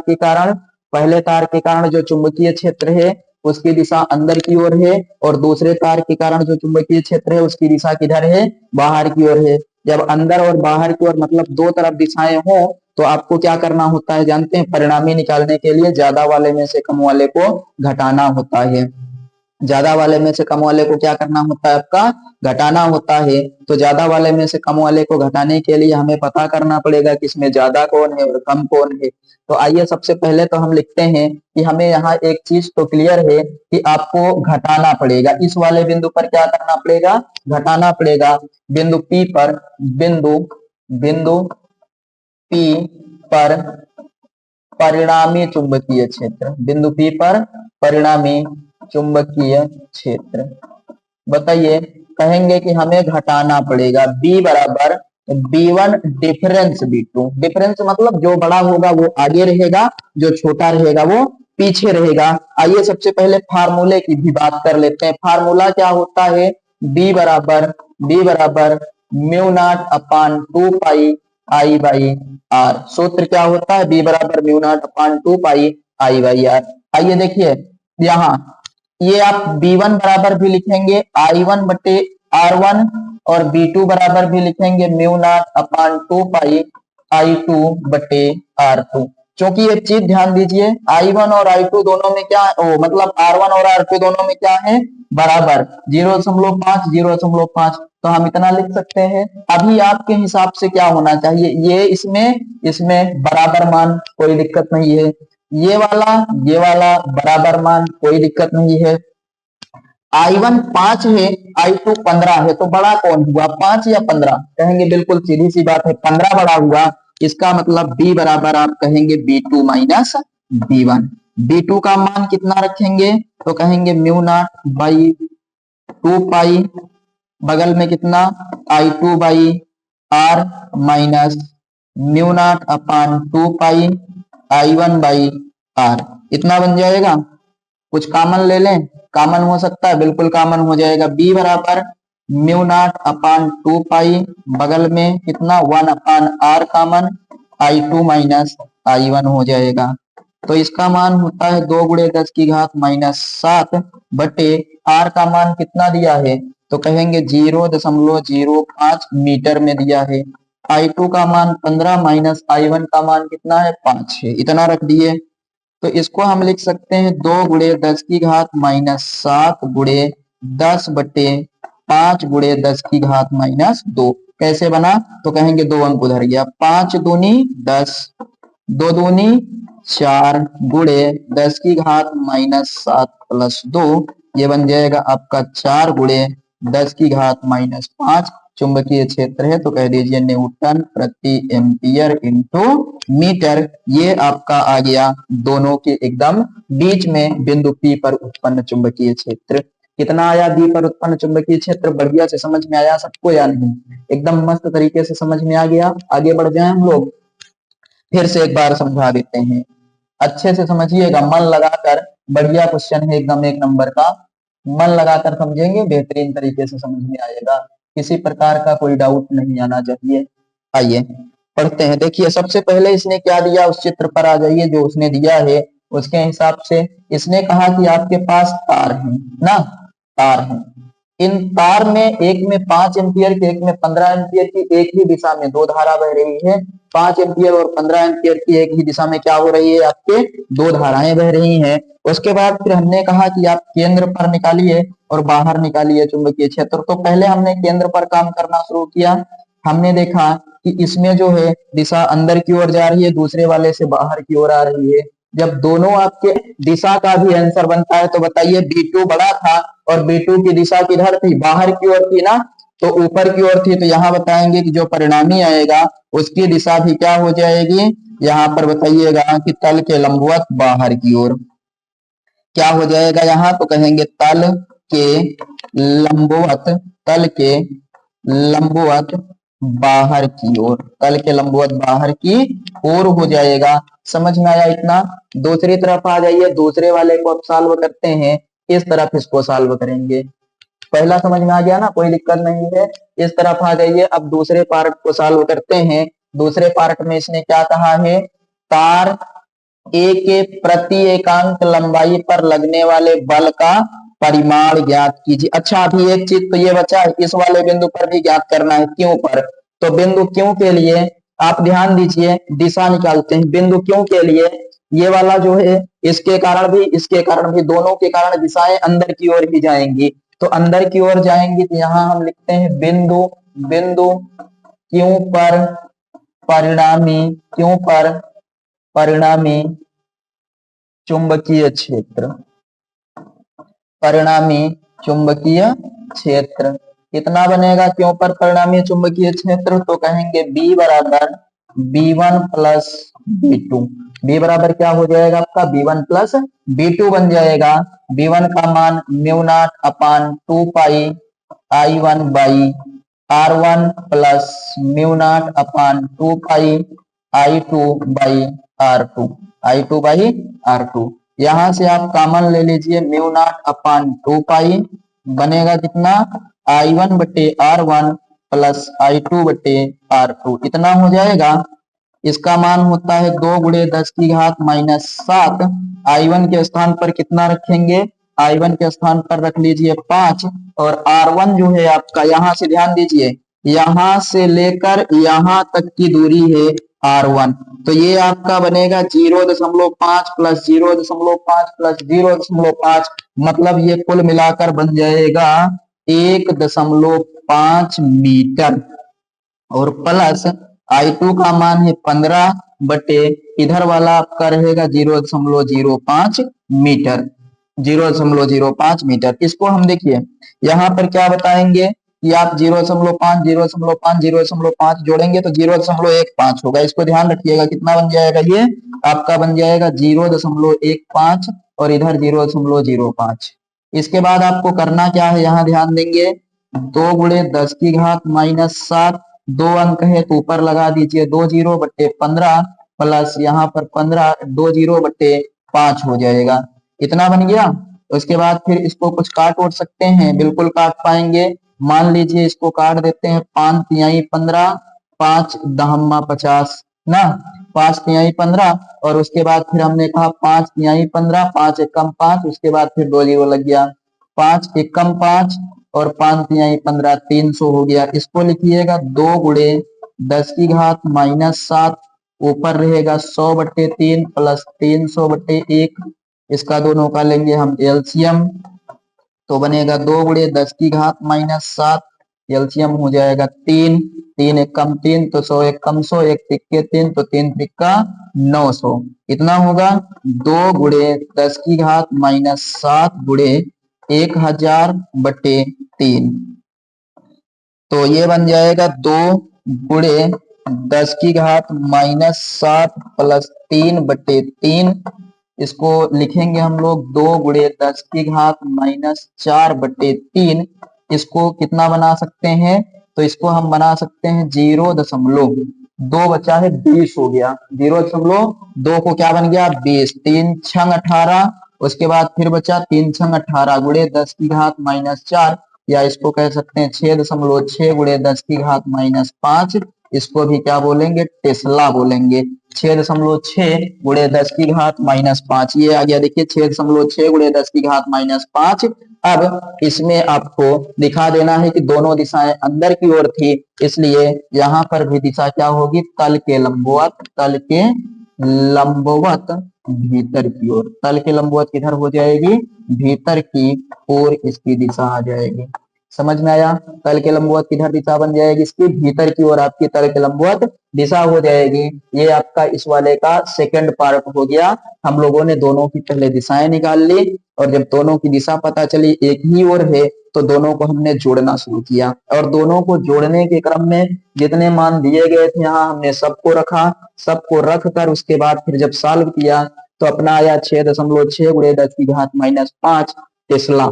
के कारण जो चुंबकीय क्षेत्र है उसकी दिशा अंदर की ओर है, और दूसरे तार के कारण जो चुंबकीय क्षेत्र है उसकी दिशा किधर है, बाहर की ओर है। जब अंदर और बाहर की ओर मतलब दो तरफ दिशाएं हो तो आपको क्या करना होता है जानते हैं, परिणामी निकालने के लिए ज्यादा वाले में से कम वाले को घटाना होता है। ज्यादा वाले में से कम वाले को क्या करना होता है, आपका घटाना होता है। तो ज्यादा वाले में से कम वाले को घटाने के लिए हमें पता करना पड़ेगा कि इसमें ज्यादा कौन है और कम कौन है। तो आइए सबसे पहले तो हम लिखते हैं कि हमें यहाँ एक चीज तो क्लियर है कि आपको घटाना पड़ेगा, इस वाले बिंदु पर क्या करना पड़ेगा, घटाना पड़ेगा। बिंदु P पर बिंदु बिंदु P पर परिणामी चुंबकीय क्षेत्र, बिंदु P पर परिणामी चुंबकीय क्षेत्र बताइए। कहेंगे कि हमें घटाना पड़ेगा B बराबर B1 डिफरेंस B2। डिफरेंस मतलब जो बड़ा होगा वो आगे रहेगा, जो छोटा रहेगा वो पीछे रहेगा। आइए सबसे पहले फार्मूले की भी बात कर लेते हैं। फार्मूला क्या होता है, B बराबर mu naught upon 2 pi I by R. सूत्र क्या होता है, B बराबर mu naught upon 2 pi I by R. आइए देखिए यहाँ ये आप B1 बराबर भी लिखेंगे I1 बटे R1, और B2 बराबर भी लिखेंगे mu naught upon 2 pi I2 बटे R2। क्योंकि एक चीज ध्यान दीजिए, I1 और I2 दोनों में क्या है, मतलब R1 और R2 दोनों में क्या है, बराबर 0.5 0.5। तो हम इतना लिख सकते हैं। अभी आपके हिसाब से क्या होना चाहिए, ये इसमें बराबर मान, कोई दिक्कत नहीं है। ये वाला बराबर मान, कोई दिक्कत नहीं है। I1 5 है, I2 15 है, तो बड़ा कौन हुआ, 5 या 15? कहेंगे बिल्कुल सीधी सी बात है, 15 बड़ा हुआ। इसका मतलब B बराबर आप कहेंगे B2 माइनस B1। B2 का मान कितना रखेंगे, तो कहेंगे म्यू नॉट बाई 2 पाई, बगल में कितना I2 by R minus mu naught upon 2 pi I1 by R। इतना बन जाएगा। कुछ कॉमन ले लें, कॉमन हो सकता है, बिल्कुल कॉमन हो जाएगा। B बराबर म्यू नॉट अपान 2 पाई, बगल में कितना 1 अपान R common, I2 minus I1 हो जाएगा। तो इसका मान होता है 2 गुणे 10 की घात माइनस 7 बटे R का मान कितना दिया है, तो कहेंगे 0.05 मीटर में दिया है। I2 का मान 15 माइनस I1 का मान कितना है, 5 है। इतना रख दिए। तो इसको हम लिख सकते हैं 2 गुणे 10 की घात माइनस 7 गुणे 10 बटे 5 गुणे 10 की घात माइनस 2। कैसे बना, तो कहेंगे 2 अंक उधर गया, 5 दूनी 10, 2 दूनी 4 गुणे 10 की घात माइनस 7 प्लस 2। ये बन जाएगा आपका 4 गुणे 10 की घात माइनस 5। चुंबकीय क्षेत्र है तो कह दीजिए न्यूटन प्रति एम्पियर इंटू मीटर। ये आपका आ गया दोनों के एकदम बीच में बिंदु P पर उत्पन्न चुंबकीय क्षेत्र। कितना आया B पर उत्पन्न चुंबकीय क्षेत्र, बढ़िया से समझ में आया सबको या नहीं, एकदम मस्त तरीके से समझ में आ गया। आगे बढ़ जाए हम लोग, फिर से एक बार समझा देते हैं, अच्छे से समझिएगा, मन लगाकर। बढ़िया क्वेश्चन है, एकदम 1 नंबर का। मन लगाकर समझेंगे, बेहतरीन तरीके से समझ में आएगा, किसी प्रकार का कोई डाउट नहीं आना चाहिए। आइए पढ़ते हैं। देखिए सबसे पहले इसने क्या दिया, उस चित्र पर आ जाइए जो उसने दिया है उसके हिसाब से। इसने कहा कि आपके पास तार है ना, तार है। इन तार में एक में 5 एम्पियर की, एक में 15 एम्पियर की, एक ही दिशा में 2 धारा बह रही है। 5 एम्पियर और 15 एम्पियर की एक ही दिशा में क्या हो रही है, आपके 2 धाराएं बह रही हैं। उसके बाद फिर हमने कहा कि आप केंद्र पर निकालिए और बाहर निकालिए चुंबकीय क्षेत्र। तो पहले हमने केंद्र पर काम करना शुरू किया। हमने देखा कि इसमें जो है दिशा अंदर की ओर जा रही है, दूसरे वाले से बाहर की ओर आ रही है। जब दोनों आपके दिशा का भी आंसर बनता है तो बताइए B2 बड़ा था और B2 की दिशा किधर थी, बाहर की ओर थी ना, तो ऊपर की ओर थी। तो यहाँ बताएंगे कि जो परिणामी आएगा उसकी दिशा भी क्या हो जाएगी, यहाँ पर बताइएगा कि तल के लंबवत बाहर की ओर। क्या हो जाएगा यहाँ, तो कहेंगे तल के लंबवत, तल के लंबवत बाहर की ओर, तल के लंबवत बाहर की ओर हो जाएगा। समझ में आया इतना। दूसरी तरफ आ जाइए, दूसरे वाले को अब सॉल्व करते हैं। इस तरफ इसको सॉल्व करेंगे। पहला समझ में आ गया ना, कोई दिक्कत नहीं है। इस तरफ आ जाइए, अब दूसरे पार्ट को सॉल्व करते हैं। दूसरे पार्ट में इसने क्या कहा है, तार ए के प्रति एकांक लंबाई पर लगने वाले बल का परिमाण ज्ञात कीजिए। अच्छा, अभी एक चीज तो ये बचा है, इस वाले बिंदु पर भी ज्ञात करना है, क्यों पर। तो बिंदु क्यों के लिए आप ध्यान दीजिए, दिशा निकालते हैं। बिंदु क्यों के लिए ये वाला जो है, इसके कारण भी, इसके कारण भी, दोनों के कारण दिशाएं अंदर की ओर ही जाएंगी। तो अंदर की ओर जाएंगी, तो यहां हम लिखते हैं बिंदु, बिंदु क्यों पर परिणामी, क्यों पर परिणामी चुंबकीय क्षेत्र, परिणामी चुंबकीय क्षेत्र कितना बनेगा, क्यों पर परिणामी चुंबकीय क्षेत्र, तो कहेंगे बी बराबर B1 प्लस B2। बी बराबर क्या हो जाएगा आपका, B1 प्लस B2 बन जाएगा। B1 का मान mu upon 2 pi I1 by R1 plus mu upon 2 pi I2 by R2, I2 by R2। यहां से आप कॉमन ले लीजिए, म्यू0 अपान 2 पाई बनेगा कितना, I1 बटे R1 प्लस I2 बटे R2, इतना हो जाएगा। इसका मान होता है 2 गुणे 10 की घात माइनस 7। I1 के स्थान पर कितना रखेंगे, I1 के स्थान पर रख लीजिए 5, और R1 जो है आपका, यहां से ध्यान दीजिए, यहां से लेकर यहां तक की दूरी है R1। तो ये आपका बनेगा 0.5 प्लस 0.5 प्लस 0.5, मतलब ये कुल मिलाकर बन जाएगा 1.5 मीटर, और प्लस I2 का मान है 15 बटे इधर वाला आपका रहेगा 0.05 मीटर, 0.05 मीटर। इसको हम देखिए यहाँ पर क्या बताएंगे कि आप 0.5 0.5 0.5 जोड़ेंगे तो 0.15 होगा। इसको ध्यान रखिएगा, कितना बन जाएगा, ये आपका बन जाएगा 0.15 और इधर 0.05। इसके बाद आपको करना क्या है, यहाँ ध्यान देंगे, 2 गुणे 10 की घात माइनस 7, 2 अंक है तो ऊपर लगा दीजिए 2 0 बट्टे 15 प्लस यहाँ पर 15, 2 0 बट्टे 5 हो जाएगा, इतना बन गया। उसके बाद फिर इसको कुछ काट उठ सकते हैं, बिल्कुल काट पाएंगे। मान लीजिए इसको काट देते हैं, 5 तिहाई 15, 5 दहम्मा 50 ना, 5 तिहाई 15, और उसके बाद फिर हमने कहा 5 तिहाई 15, 5 एकम 5, उसके बाद फिर 2 0 लग गया, 5 एकम 5 और 5 तिहाई 15, 300 हो गया। इसको लिखिएगा 2 गुणे 10 की घात माइनस 7, ऊपर रहेगा 100 बट्टे 3 प्लस 300 बट्टे 1, इसका दोनों का लेंगे हम एलसीएम, तो बनेगा 2 गुणे 10 की घात माइनस 7, एलसीएम हो जाएगा 3, 3 एकम 3 तो 100 एकम 100, 1 तिक्के 3 तो 3 तिक्का 900, इतना होगा 2 गुणे 10 की घात माइनस 7 गुणे 1000 बटे 3। तो ये बन जाएगा 2 गुणे 10 की घात माइनस 7 प्लस 3 बटे 3, इसको लिखेंगे हम लोग 2 गुणे 10 की घात माइनस 4 बटे 3। इसको कितना बना सकते हैं, तो इसको हम बना सकते हैं 0.2 बचा है 20 हो गया, 0.2 को क्या बन गया 20, 3 छंग 18, उसके बाद फिर बचा 3 छंग 18 गुणे 10 की घात माइनस 4, या इसको कह सकते हैं 6.6 गुणे 10 की घात माइनस 5, इसको भी क्या बोलेंगे, टेस्ला बोलेंगे। 6.6 गुणे 10 की घात माइनस 5, ये आ गया, देखिए 6.6 गुणे 10 की घात माइनस 5। अब इसमें आपको दिखा देना है कि दोनों दिशाएं अंदर की ओर थी, इसलिए यहाँ पर भी दिशा क्या होगी, तल के लंबवत, तल के लंबवत भीतर की ओर, तल के लंबवत किधर हो जाएगी, भीतर की ओर इसकी दिशा आ जाएगी। समझ में आया, तल के लंबवत किधर दिशा बन जाएगी, इसकी भीतर की ओर आपकी तल के लंबवत दिशा हो जाएगी। ये आपका इस वाले का सेकंड पार्ट हो गया। हम लोगों ने दोनों की पहले दिशाएं निकाल ली, और जब दोनों की दिशा पता चली एक ही ओर है, तो दोनों को हमने जोड़ना शुरू किया, और दोनों को जोड़ने के क्रम में जितने मान दिए गए थे यहाँ हमने सबको रखा, सबको रख कर उसके बाद फिर जब सॉल्व किया तो अपना आया 6.6 गुणे 10 की घात माइनस 5 टेस्ला।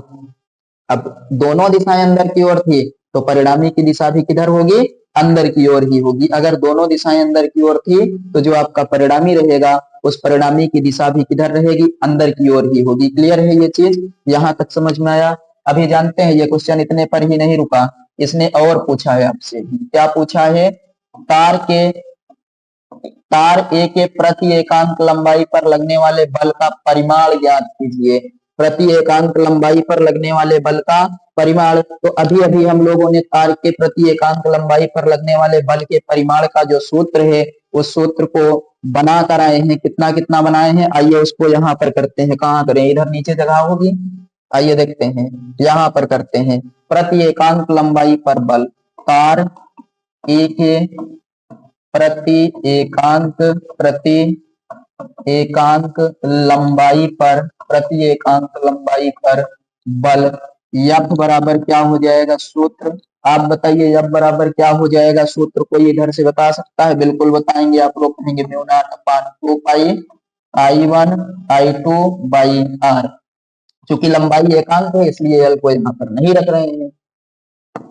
अब दोनों दिशाएं अंदर की ओर थी, तो परिणामी की दिशा भी किधर होगी, अंदर की ओर ही होगी। अगर दोनों दिशाएं अंदर की ओर थी, तो जो आपका परिणामी रहेगा उस परिणामी की दिशा भी किधर रहेगी, अंदर की ओर ही होगी। क्लियर है ये चीज, यहां तक समझ में आया। अभी जानते हैं ये क्वेश्चन इतने पर ही नहीं रुका, इसने और पूछा है आपसे। क्या पूछा है? तार ए के प्रति एकांक लंबाई पर लगने वाले बल का परिमाण ज्ञात कीजिए। प्रति एकांक लंबाई पर लगने वाले बल का परिमाण, तो अभी अभी हम लोगों ने तार के प्रति एकांक लंबाई पर लगने वाले बल के परिमाण का जो सूत्र है उस सूत्र को बना कर आए हैं। कितना कितना बनाए हैं, आइए उसको यहाँ पर करते हैं। कहाँ करें? इधर नीचे जगह होगी, आइए देखते हैं, यहाँ पर करते हैं। प्रति एकांक लंबाई पर बल, तार ए के प्रति एकांक लंबाई पर बल F बराबर क्या हो जाएगा सूत्र? आप बताइए F बराबर क्या हो जाएगा सूत्र? कोई इधर से बता सकता है? बिल्कुल बताएंगे आप लोग, कहेंगे mu naught upon 2 pi I1 I2 by R। चूंकि लंबाई एकांक है इसलिए L को यहाँ पर नहीं रख रहे हैं।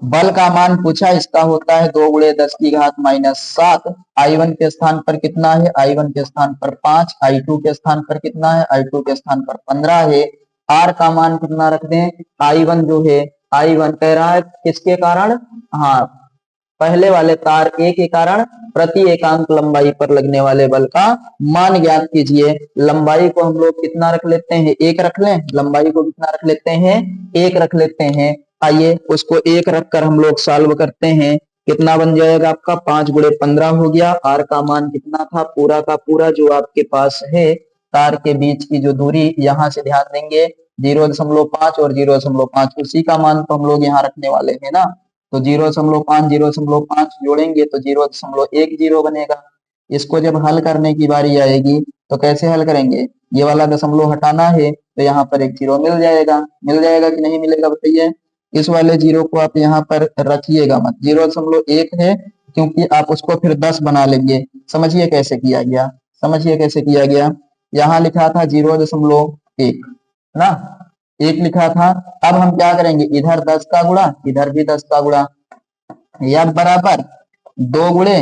बल का मान पूछा, इसका होता है 2 गुणे 10 की घात -7। I1 के स्थान पर कितना है? I1 के स्थान पर 5। I2 के स्थान पर कितना है? I2 के स्थान पर 15 है। R का मान कितना रख दें? I1 जो है, I1 कह रहा है किसके कारण? हाँ, पहले वाले तार ए के कारण प्रति एकांक लंबाई पर लगने वाले बल का मान ज्ञात कीजिए। लंबाई को हम लोग कितना रख लेते हैं? 1 रख लें। लंबाई को कितना रख लेते हैं? 1 रख लेते हैं। आइए उसको 1 रखकर हम लोग सॉल्व करते हैं। कितना बन जाएगा आपका? 5 गुणे 15 हो गया। आर का मान कितना था? पूरा का पूरा जो आपके पास है, तार के बीच की जो दूरी, यहां से ध्यान देंगे 0.5 और 0.5, उसी का मान तो हम लोग यहाँ रखने वाले हैं ना। तो 0.5 जोड़ेंगे तो 0.10 बनेगा। इसको जब हल करने की बारी आएगी तो कैसे हल करेंगे? ये वाला दशमलव हटाना है तो यहाँ पर एक 0 मिल जाएगा। मिल जाएगा कि नहीं मिलेगा बताइए? इस वाले 0 को आप यहाँ पर रखिएगा मत, 0.1 है क्योंकि आप उसको फिर 10 बना लेंगे। समझिए कैसे किया गया, समझिए कैसे किया गया। यहाँ लिखा था 0.1 ना, 1 लिखा था। अब हम क्या करेंगे? इधर 10 का गुणा, इधर भी 10 का गुणा, या बराबर 2 गुणे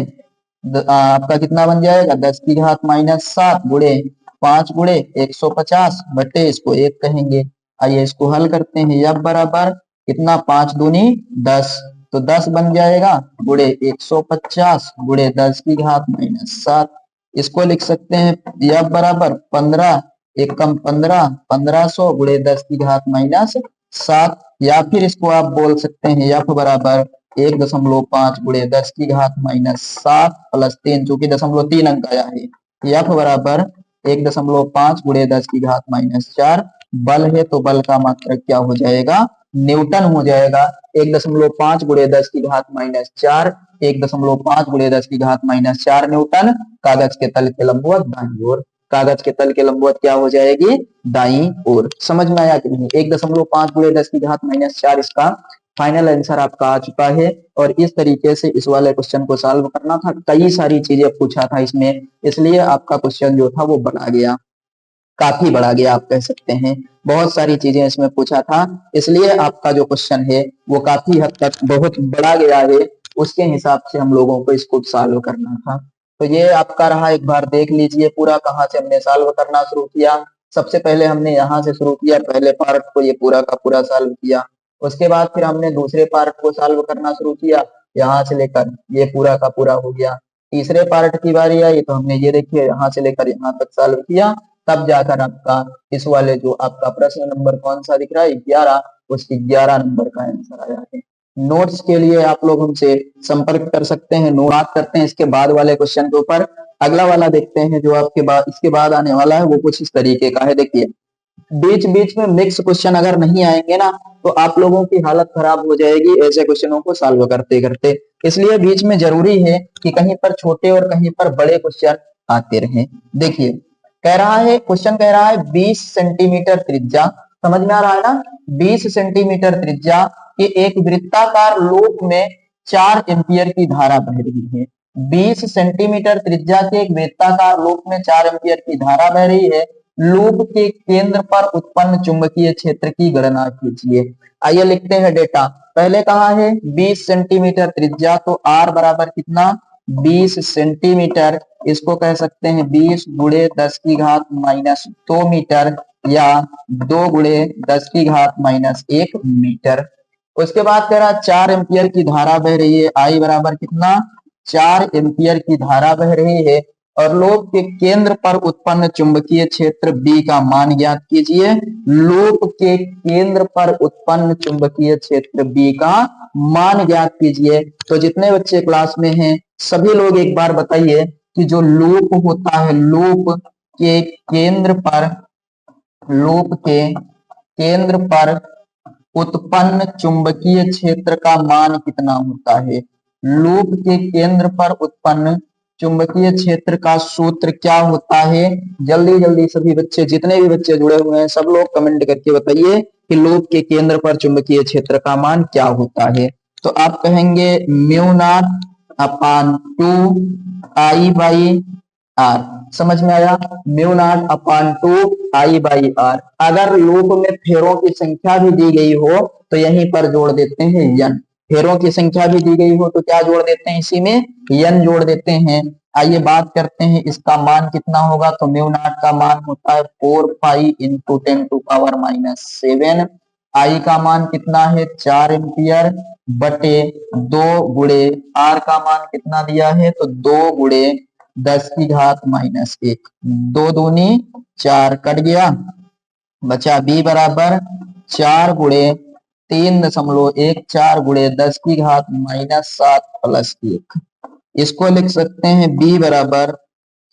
आपका कितना बन जाएगा? 10 की घात -7 गुणे 5 गुणे 150 बटे इसको 1 कहेंगे। आइए इसको हल करते हैं। या बराबर कितना? 5 दूनी 10, तो 10 बन जाएगा गुणे 150 गुणे 10 की घात -7। इसको लिख सकते हैं या बराबर 15 एकम 15 1500 गुणे 10 की घात -7। या फिर इसको आप बोल सकते हैं F बराबर 1.5 गुणे 10 की घात -7 प्लस 3, चूंकि 0.3 अंक आया है। F बराबर 1.5 गुणे 10 की घात -4। बल है तो बल का मात्रक क्या हो जाएगा? न्यूटन हो जाएगा। 1.5 गुणे 10 की घात -4, 1.5 गुणे 10 की घात -4 न्यूटन। कागज के तल के लंबवत दाईं ओर, कागज के तल के लंबवत क्या हो जाएगी? दाईं ओर। समझ में आया कि नहीं? 1.5 गुणे 10 की घात -4 इसका फाइनल आंसर आपका आ चुका है। और इस तरीके से इस वाले क्वेश्चन को सॉल्व करना था। कई सारी चीजें पूछा था इसमें, इसलिए आपका क्वेश्चन जो था वो बड़ा गया, काफी बड़ा गया आप कह सकते हैं। बहुत सारी चीजें इसमें पूछा था, इसलिए आपका जो क्वेश्चन है वो काफी हद तक बहुत बड़ा गया है। उसके हिसाब से हम लोगों को इसको सॉल्व करना था। तो ये आपका रहा, एक बार देख लीजिए पूरा कहाँ से हमने सॉल्व करना शुरू किया। सबसे पहले हमने यहाँ से शुरू किया, पहले पार्ट को ये पूरा का पूरा सॉल्व किया। उसके बाद फिर हमने दूसरे पार्ट को सॉल्व करना शुरू किया, यहाँ से लेकर ये पूरा का पूरा हो गया। तीसरे पार्ट की बारी आई तो हमने ये देखिए यहाँ से लेकर यहाँ तक सॉल्व किया। तब जाकर आपका इस वाले जो आपका प्रश्न नंबर कौन सा दिख रहा है 11, उसकी 11 नंबर का आंसर आया है। नोट्स के लिए आप लोग हमसे संपर्क कर सकते हैं। बात करते हैं इसके बाद वाले क्वेश्चन के ऊपर। अगला वाला देखते हैं जो आपके बाद इसके बाद आने वाला है, वो कुछ इस तरीके का है। देखिए बीच बीच में मिक्स क्वेश्चन अगर नहीं आएंगे ना तो आप लोगों की हालत खराब हो जाएगी ऐसे क्वेश्चनों को सॉल्व करते करते। इसलिए बीच में जरूरी है कि कहीं पर छोटे और कहीं पर बड़े क्वेश्चन आते रहें। देखिए कह रहा है, क्वेश्चन कह रहा है 20 सेंटीमीटर त्रिज्या, समझ में आ रहा है ना? 20 सेंटीमीटर त्रिज्या के एक वृत्ताकार लूप में 4 एम्पियर की धारा बह रही है। 20 सेंटीमीटर त्रिज्या के एक वृत्ताकार लूप में 4 एम्पियर की धारा बह रही है। लूप के केंद्र पर उत्पन्न चुंबकीय क्षेत्र की गणना कीजिए। आइए लिखते हैं डेटा। पहले कहा है 20 सेंटीमीटर त्रिज्या, तो आर बराबर कितना? 20 सेंटीमीटर, इसको कह सकते हैं 20 गुणे 10 की घात माइनस 2 मीटर, या 2 गुणे 10 की घात माइनस 1 मीटर। उसके बाद कह रहा 4 एम्पियर की धारा बह रही है, आई बराबर कितना, 4 एम्पियर की धारा बह रही है, और लोब के केंद्र पर उत्पन्न चुंबकीय क्षेत्र B का मान ज्ञात कीजिए। लोब के केंद्र पर उत्पन्न चुंबकीय क्षेत्र B का मान ज्ञात कीजिए। तो जितने बच्चे क्लास में हैं सभी लोग एक बार बताइए कि जो लूप होता है, लूप के केंद्र पर, लूप के केंद्र पर उत्पन्न चुंबकीय क्षेत्र का मान कितना होता है। लूप के केंद्र पर उत्पन्न चुंबकीय क्षेत्र का सूत्र क्या होता है। जल्दी जल्दी सभी बच्चे, जितने भी बच्चे जुड़े हुए हैं सब लोग कमेंट करके बताइए कि लूप के केंद्र पर चुंबकीय क्षेत्र का मान क्या होता है। तो आप कहेंगे mu naught upon 2 I by R. समझ में आया, mu naught upon 2 I by R. अगर लूप में फेरों की संख्या भी दी गई हो तो यहीं पर जोड़ देते हैं n। फेरों की संख्या भी दी गई हो तो क्या जोड़ देते हैं, इसी में n जोड़ देते हैं। आइए बात करते हैं इसका मान कितना होगा। तो म्यू नॉट का मान होता है 4 pi into 10 to power minus 7। I का मान कितना है 4 एम्पियर बटे 2 गुणे आर का मान कितना दिया है, तो 2 गुणे 10 की घात माइनस 1, 2 दूनी 4 कट गया, बचा B बराबर 4 गुणे 3.14 गुणे 10 की घात माइनस 7 प्लस 1। इसको लिख सकते हैं B बराबर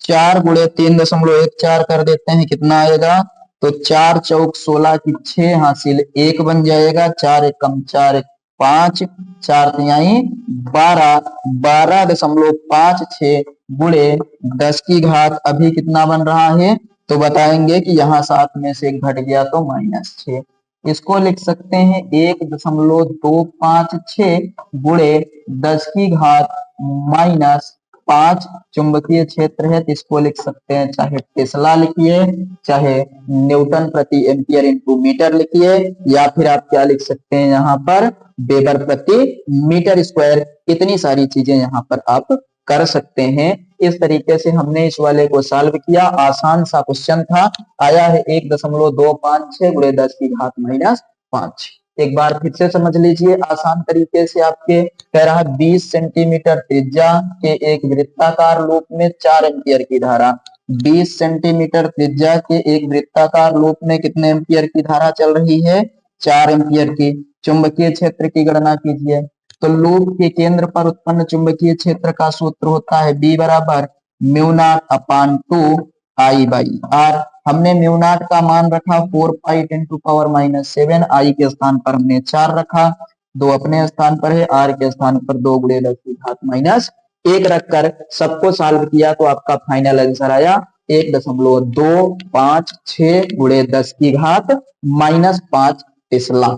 4 गुणे 3.14 कर देते हैं, कितना आएगा, तो 4 चौक 16 की 6 हासिल 1 बन जाएगा, 4 एकम 4 5, 4 तिहाई 12, 12.56 गुणे 10 की घात अभी कितना बन रहा है, तो बताएंगे कि यहाँ 7 में से घट गया तो -6। इसको लिख सकते हैं 1.256 गुणे 10 की घात -5। चुंबकीय क्षेत्र है तो इसको लिख सकते हैं, चाहे टेस्ला लिखिए, चाहे न्यूटन प्रति एम्पियर इंटू मीटर लिखिए, या फिर आप क्या लिख सकते हैं यहाँ पर वेबर प्रति मीटर स्क्वायर। इतनी सारी चीजें यहाँ पर आप कर सकते हैं। इस तरीके से हमने इस वाले को सॉल्व किया। आसान सा क्वेश्चन था, आया है 1.256 गुणे 10 की घात -5। एक बार फिर से समझ लीजिए आसान तरीके से। आपके कह रहा है 20 सेंटीमीटर त्रिज्या के एक वृत्ताकार लूप में 4 एम्पियर की धारा। 20 सेंटीमीटर त्रिज्या के एक वृत्ताकार लूप में कितने एम्पियर की धारा चल रही है, 4 एम्पियर की। चुंबकीय क्षेत्र की गणना कीजिए। तो लूप के केंद्र पर उत्पन्न चुंबकीय क्षेत्र का सूत्र होता है B बराबर mu naught upon 2 I by R. हमने म्यू नॉट का मान रखा 4 pi 10 to power minus 7, I के स्थान पर हमने 4 रखा, 2 अपने स्थान पर है, आर के स्थान पर 2 गुणे 10 की घात -1 रखकर सबको सॉल्व किया तो आपका फाइनल आंसर आया 1.256 गुणे 10 की घात -5 टेस्ला।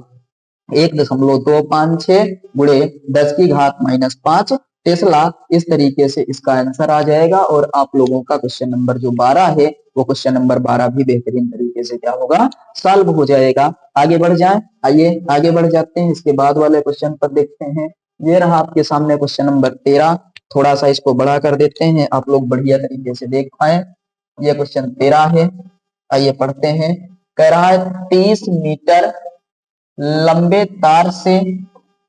1.256 गुणे 10 की घात -5 टेस्ला। इस तरीके से इसका आंसर आ जाएगा। और आप लोगों का क्वेश्चन नंबर जो 12 है वो क्वेश्चन नंबर 12 भी बेहतरीन तरीके से क्या होगा, सॉल्व हो जाएगा। आगे बढ़ जाएं, आइए आगे बढ़ जाते हैं। इसके बाद वाले क्वेश्चन पर देखते हैं। ये रहा आपके सामने क्वेश्चन नंबर 13। थोड़ा सा इसको बड़ा कर देते हैं, आप लोग बढ़िया तरीके से देख पाए। ये क्वेश्चन 13 है, आइए पढ़ते हैं। कह रहा है 30 मीटर लंबे तार से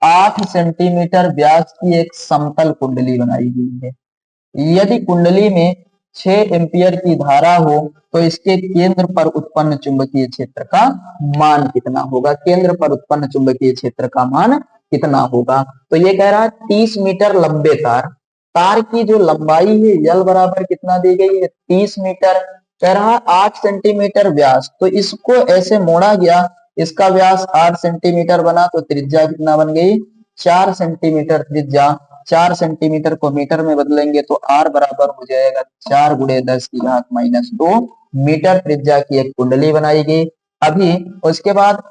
8 सेंटीमीटर व्यास की एक समतल कुंडली बनाई गई है। यदि कुंडली में 6 एम्पियर की धारा हो तो इसके केंद्र पर उत्पन्न चुंबकीय क्षेत्र का मान कितना होगा। केंद्र पर उत्पन्न चुंबकीय क्षेत्र का मान कितना होगा। तो ये कह रहा है 30 मीटर लंबे तार, तार की जो लंबाई है यल बराबर कितना दी गई है 30 मीटर। कह रहा है 8 सेंटीमीटर व्यास, तो इसको ऐसे मोड़ा गया, इसका व्यास 8 सेंटीमीटर बना तो त्रिज्या कितना बन गई 4 सेंटीमीटर त्रिज्या। 4 सेंटीमीटर को मीटर में बदलेंगे तो आर बराबर हो जाएगा 4 गुणे 10 की घात -2 मीटर त्रिज्या की एक कुंडली बनाई गई। अभी उसके बाद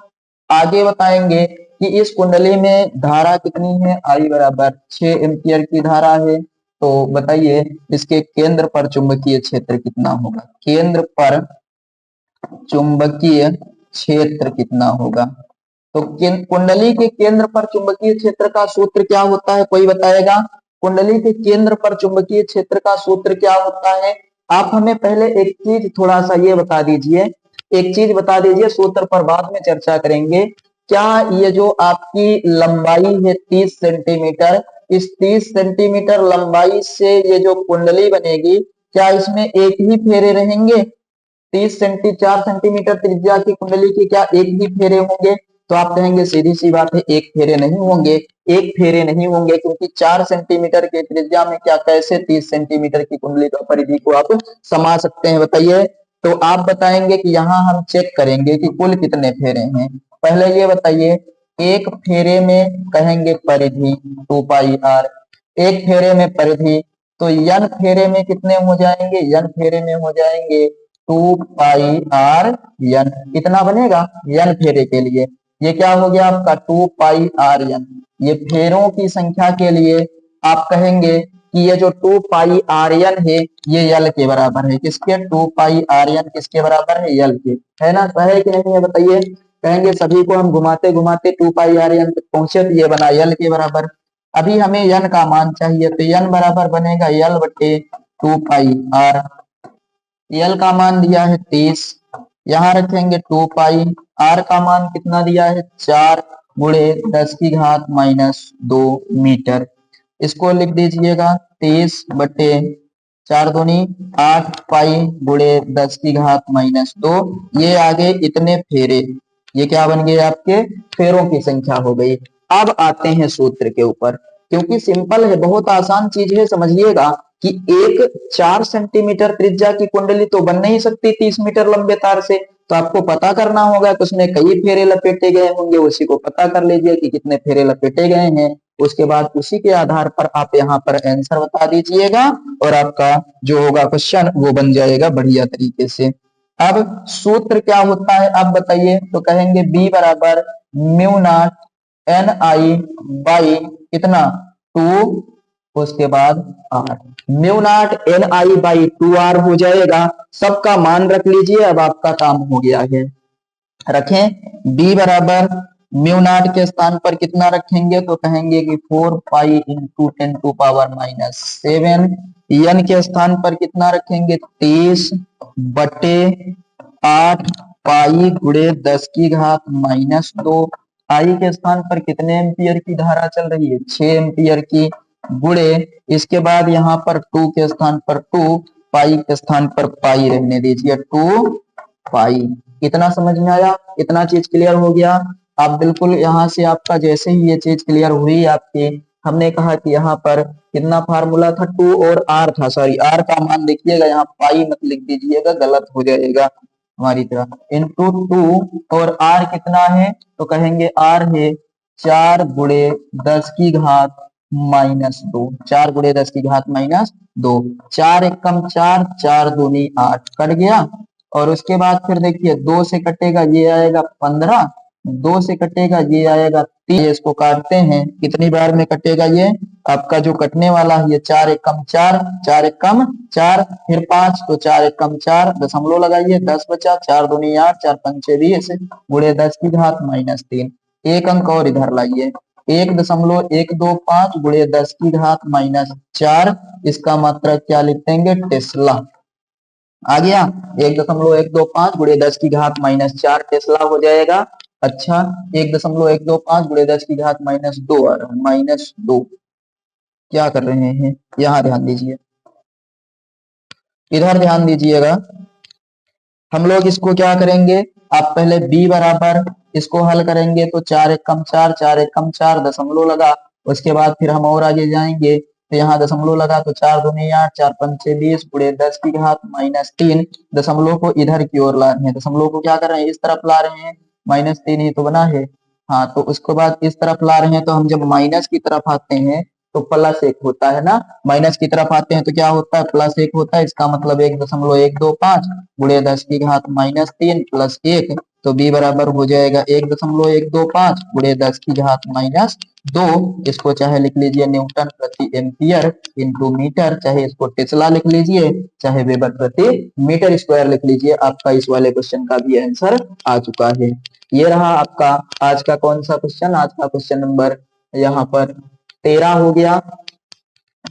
आगे बताएंगे कि इस कुंडली में धारा कितनी है, आई बराबर 6 एम्पियर की धारा है। तो बताइए इसके केंद्र पर चुंबकीय क्षेत्र कितना होगा। केंद्र पर चुंबकीय क्षेत्र कितना होगा। तो कुंडली के केंद्र पर चुंबकीय क्षेत्र का सूत्र क्या होता है, कोई बताएगा। कुंडली के केंद्र पर चुंबकीय क्षेत्र का सूत्र क्या होता है? आप हमें पहले एक चीज थोड़ा सा ये बता दीजिए, एक चीज बता दीजिए, सूत्र पर बाद में चर्चा करेंगे। क्या ये जो आपकी लंबाई है 30 सेंटीमीटर, इस 30 सेंटीमीटर लंबाई से ये जो कुंडली बनेगी, क्या इसमें एक ही फेरे रहेंगे? 4 सेंटीमीटर त्रिज्या की कुंडली के क्या एक ही फेरे होंगे? तो आप कहेंगे सीधी सी बात है, एक फेरे नहीं होंगे। एक फेरे नहीं होंगे क्योंकि 4 सेंटीमीटर के त्रिज्या में क्या कैसे 30 सेंटीमीटर की कुंडली का परिधि को आप समा सकते हैं, बताइए। तो आप बताएंगे कि यहाँ हम चेक करेंगे कि कुल कितने फेरे हैं। पहले ये बताइए, एक फेरे में कहेंगे परिधि 2 पाई आर, एक फेरे में परिधि, तो n फेरे में कितने हो जाएंगे? n फेरे में हो जाएंगे 2 पाई आर n। कितना बनेगा n फेरे के लिए? ये क्या हो गया आपका 2 पाई आर n। ये फेरों की संख्या के लिए आप कहेंगे कि ये जो 2 पाई आर n है ये l के बराबर है। किसके? 2 पाई आर n किसके बराबर है? l के, है ना? है कि नहीं है बताइए। कहेंगे सभी को हम घुमाते घुमाते 2 पाई आर n तक पहुंचे तो ये बना l के बराबर। अभी हमें n का मान चाहिए तो n बराबर बनेगा l बटे 2 पाई आर। एल का मान दिया है 30, यहाँ रखेंगे 2 पाई। आर का मान कितना दिया है? 4 गुणे 10 की घात -2 मीटर। इसको लिख दीजिएगा 30 बटे 4 दूनी 8 पाई गुणे 10 की घात -2। ये आगे इतने फेरे, ये क्या बन गए? आपके फेरों की संख्या हो गई। अब आते हैं सूत्र के ऊपर, क्योंकि सिंपल है, बहुत आसान चीज है, समझिएगा कि एक 4 सेंटीमीटर त्रिज्या की कुंडली तो बन नहीं सकती 30 मीटर लंबे तार से। तो आपको पता करना होगा कि उसमें कई फेरे लपेटे गए होंगे, उसी को पता कर लीजिए कि कितने फेरे लपेटे गए हैं। उसके बाद उसी के आधार पर आप यहाँ पर आंसर बता दीजिएगा और आपका जो होगा क्वेश्चन वो बन जाएगा बढ़िया तरीके से। अब सूत्र क्या होता है आप बताइए। तो कहेंगे बी बराबर mu naught n I by कितना 2, उसके बाद R. Mu naught n I by 2 R हो जाएगा। सबका मान रख लीजिए, अब आपका काम हो गया है। रखें b बराबर म्यू नॉट के स्थान पर कितना रखेंगे? तो कहेंगे कि 4 pi into 10 to power -7। n के स्थान पर कितना रखेंगे? 30 बटे 8 पाई गुणे 10 की घात -2। आई के स्थान पर कितने एम्पियर की धारा चल रही है? 6 एम्पियर की, गुणे इसके बाद यहाँ पर 2 के स्थान पर 2, पाई के स्थान पर पाई रहने दीजिए 2 पाई। इतना समझ में आया? इतना चीज क्लियर हो गया? आप बिल्कुल यहाँ से आपका जैसे ही ये चीज क्लियर हुई आपकी, हमने कहा कि यहाँ पर कितना फार्मूला था? 2 और आर था, सॉरी आर का मान देखिएगा, यहाँ पाई मत लिख दीजिएगा, गलत हो जाएगा हमारी तरह। इंटू 2 और आर कितना है? तो कहेंगे आर है 4 गुणे 10 की घात -2। 4 गुणे 10 की घात -2। 4 एकम 4, 4 दूनी 8, कट गया। और उसके बाद फिर देखिए 2 से कटेगा ये आएगा 15, 2 से कटेगा ये आएगा 30। इसको काटते हैं, कितनी बार में कटेगा ये आपका जो कटने वाला है? ये 4 एकम 4, 4 एकम 4, फिर 5, तो 4 एकम 4, दशमलव लगाइए, 10 बचा, 4 दूनी 8, 4 पंचे 20 गुणे 10 की घात -3। एक अंक और इधर लाइए, 1.125 गुणे 10 की घात -4। इसका मात्रक क्या लिख देंगे? टेस्ला। आ गया 1.125 गुणे 10 की घात -4 टेस्ला हो जाएगा। अच्छा 1.125 गुणे 10 की घात -2 आ रहा है, -2। क्या कर रहे हैं? यहाँ ध्यान दीजिए, इधर ध्यान दीजिएगा। हम लोग इसको क्या करेंगे? आप पहले b बराबर इसको हल करेंगे तो 4 एकम 4, 4 एकम 4, दशमलव लगा। उसके बाद फिर हम और आगे जाएंगे तो यहाँ दशमलव लगा तो 4 दूनी 8, 4 पंचे 20 गुणे 10 की घात -3। दशमलव को इधर की ओर ला रहे हैं, दशमलव को क्या कर रहे हैं? इस तरफ ला रहे हैं, -3 ही तो बना है। हाँ, तो उसके बाद इस तरफ ला रहे हैं, तो हम जब माइनस की तरफ आते हैं तो +1 होता है ना, माइनस की तरफ आते हैं तो क्या होता है? +1 होता है। इसका मतलब 1.125 गुणे 10 की घात -3 प्लस 1, तो b बराबर हो जाएगा 1.125 गुणे 10 की घात -2। इसको चाहे लिख लीजिए न्यूटन प्रति एम्पियर इंटू मीटर, चाहे इसको टेस्ला लिख लीजिए, चाहे वेबर प्रति मीटर स्क्वायर लिख लीजिए। आपका इस वाले क्वेश्चन का भी आंसर आ चुका है। ये रहा आपका आज का कौन सा क्वेश्चन? आज का क्वेश्चन नंबर यहाँ पर 13 हो गया।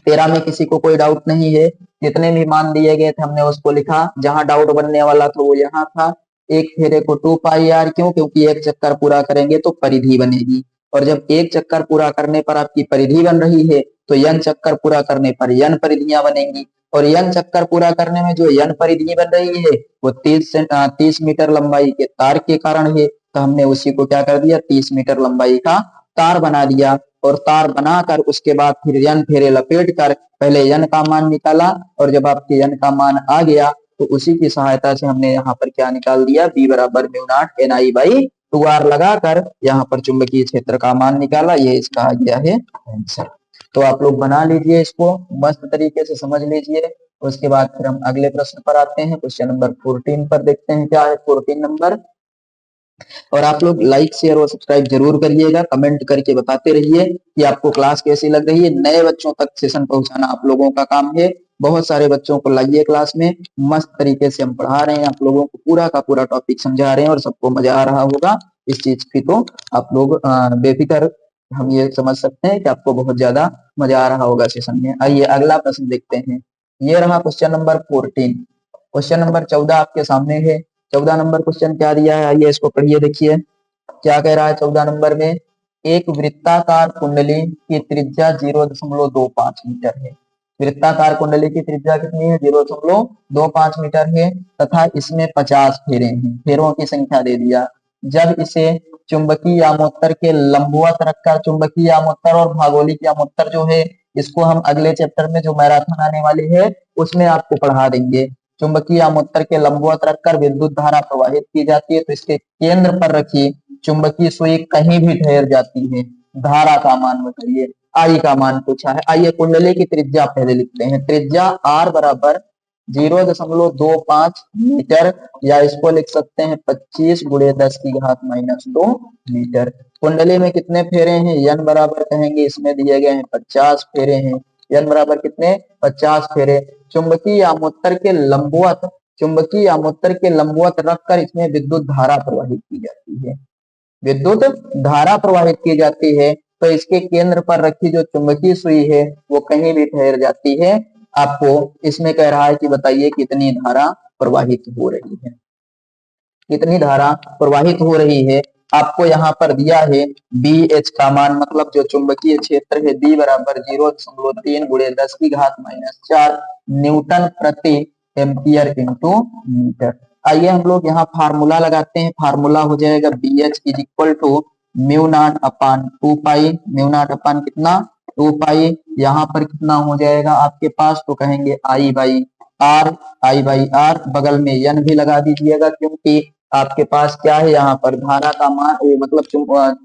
13 में किसी को कोई डाउट नहीं है, जितने भी मान दिए गए थे हमने उसको लिखा, जहां डाउट बनने वाला था वो यहाँ था। एक फेरे को 2 पाई आर, क्यों? क्योंकि एक चक्कर पूरा करेंगे तो परिधि बनेगी, और जब एक चक्कर पूरा करने पर आपकी परिधि बन रही है तो n चक्कर पूरा करने पर n परिधियां बनेंगी, और n चक्कर पूरा करने में जो n परिधि बन रही है वो 30 मीटर लंबाई के तार के कारण है। तो हमने उसी को क्या कर दिया, 30 मीटर लंबाई का तार बना दिया, और तार बनाकर उसके बाद फिर n फेरे लपेट कर पहले n का मान निकाला, और जब आपके n का मान आ गया तो उसी की सहायता से हमने यहाँ पर क्या निकाल दिया, B बराबर mu not NI by 2R लगाकर यहाँ पर चुंबकीय क्षेत्र का मान निकाला। ये इसका आ गया है आंसर। तो आप लोग बना लीजिए, इसको मस्त तरीके से समझ लीजिए। उसके बाद फिर हम अगले प्रश्न पर आते हैं, क्वेश्चन नंबर 14 पर देखते हैं क्या है 14 नंबर। और आप लोग लाइक शेयर और सब्सक्राइब जरूर करिएगा, कमेंट करके बताते रहिए कि आपको क्लास कैसी लग रही है। नए बच्चों तक सेशन पहुंचाना आप लोगों का काम है। बहुत सारे बच्चों को लाइए क्लास में, मस्त तरीके से हम पढ़ा रहे हैं, आप लोगों को पूरा का पूरा टॉपिक समझा रहे हैं और सबको मजा आ रहा होगा इस चीज की। तो आप लोग बेफिक्र, हम ये समझ सकते हैं कि आपको बहुत ज्यादा मजा आ रहा होगा सेशन में। आइए अगला प्रश्न देखते हैं। ये रहा क्वेश्चन नंबर 14। क्वेश्चन नंबर 14 आपके सामने है। 14 नंबर क्वेश्चन क्या दिया है, आइए इसको पढ़िए, देखिए क्या कह रहा है 14 नंबर में। एक वृत्ताकार कुंडली की त्रिज्या 0.25 मीटर है। वृत्ताकार कुंडली की त्रिज्या कितनी है, 0.25 मीटर है, तथा इसमें 50 फेरे हैं। फेरों की संख्या दे दिया। जब इसे चुंबकीय यामोत्तर के लंबवत रखकर, चुंबकीय यामोत्तर और भौगोलिक यामोत्तर जो है, इसको हम अगले चैप्टर में जो मैराथन आने वाली है उसमें आपको पढ़ा देंगे। चुंबकीय यामोत्तर के लंबवत रखकर विद्युत धारा प्रवाहित की जाती है, तो इसके केंद्र पर रखी चुंबकीय सुई कहीं भी ठहर जाती है। धारा का मान बताइए, आई का मान पूछा है। आइए कुंडली की त्रिज्या पहले लिखते हैं। त्रिज्या आर बराबर 0.25 मीटर, या इसको लिख सकते हैं 25 गुणे 10 की घात -2 मीटर। कुंडली में कितने फेरे हैं, n बराबर कहेंगे, इसमें दिए गए हैं 50 फेरे हैं। n बराबर कितने, 50 फेरे। चुंबकीय यामोत्तर के लंबवत, चुंबकीय यामोत्तर के लंबवत रखकर इसमें विद्युत धारा प्रवाहित की जाती है। विद्युत धारा प्रवाहित की जाती है, तो इसके केंद्र पर रखी जो चुंबकीय सुई है वो कहीं भी ठहर जाती है। आपको इसमें कह रहा है कि बताइए कितनी धारा प्रवाहित हो रही है, कितनी धारा प्रवाहित हो रही है। आपको यहाँ पर दिया है BH का मान, मतलब जो चुंबकीय क्षेत्र है, B बराबर 0.3 गुणे 10 की घात -4 न्यूटन प्रति एम्पियर इंटू मीटर। आइए हम लोग यहाँ फार्मूला लगाते हैं। फार्मूला हो जाएगा BH is equal to mu naught upon 2 pi. Mu naught upon कितना, 2 पाई। यहाँ पर कितना हो जाएगा आपके पास, तो कहेंगे I by R. I by R, बगल में n भी लगा दीजिएगा, क्योंकि आपके पास क्या है यहाँ पर धारा का मान, मतलब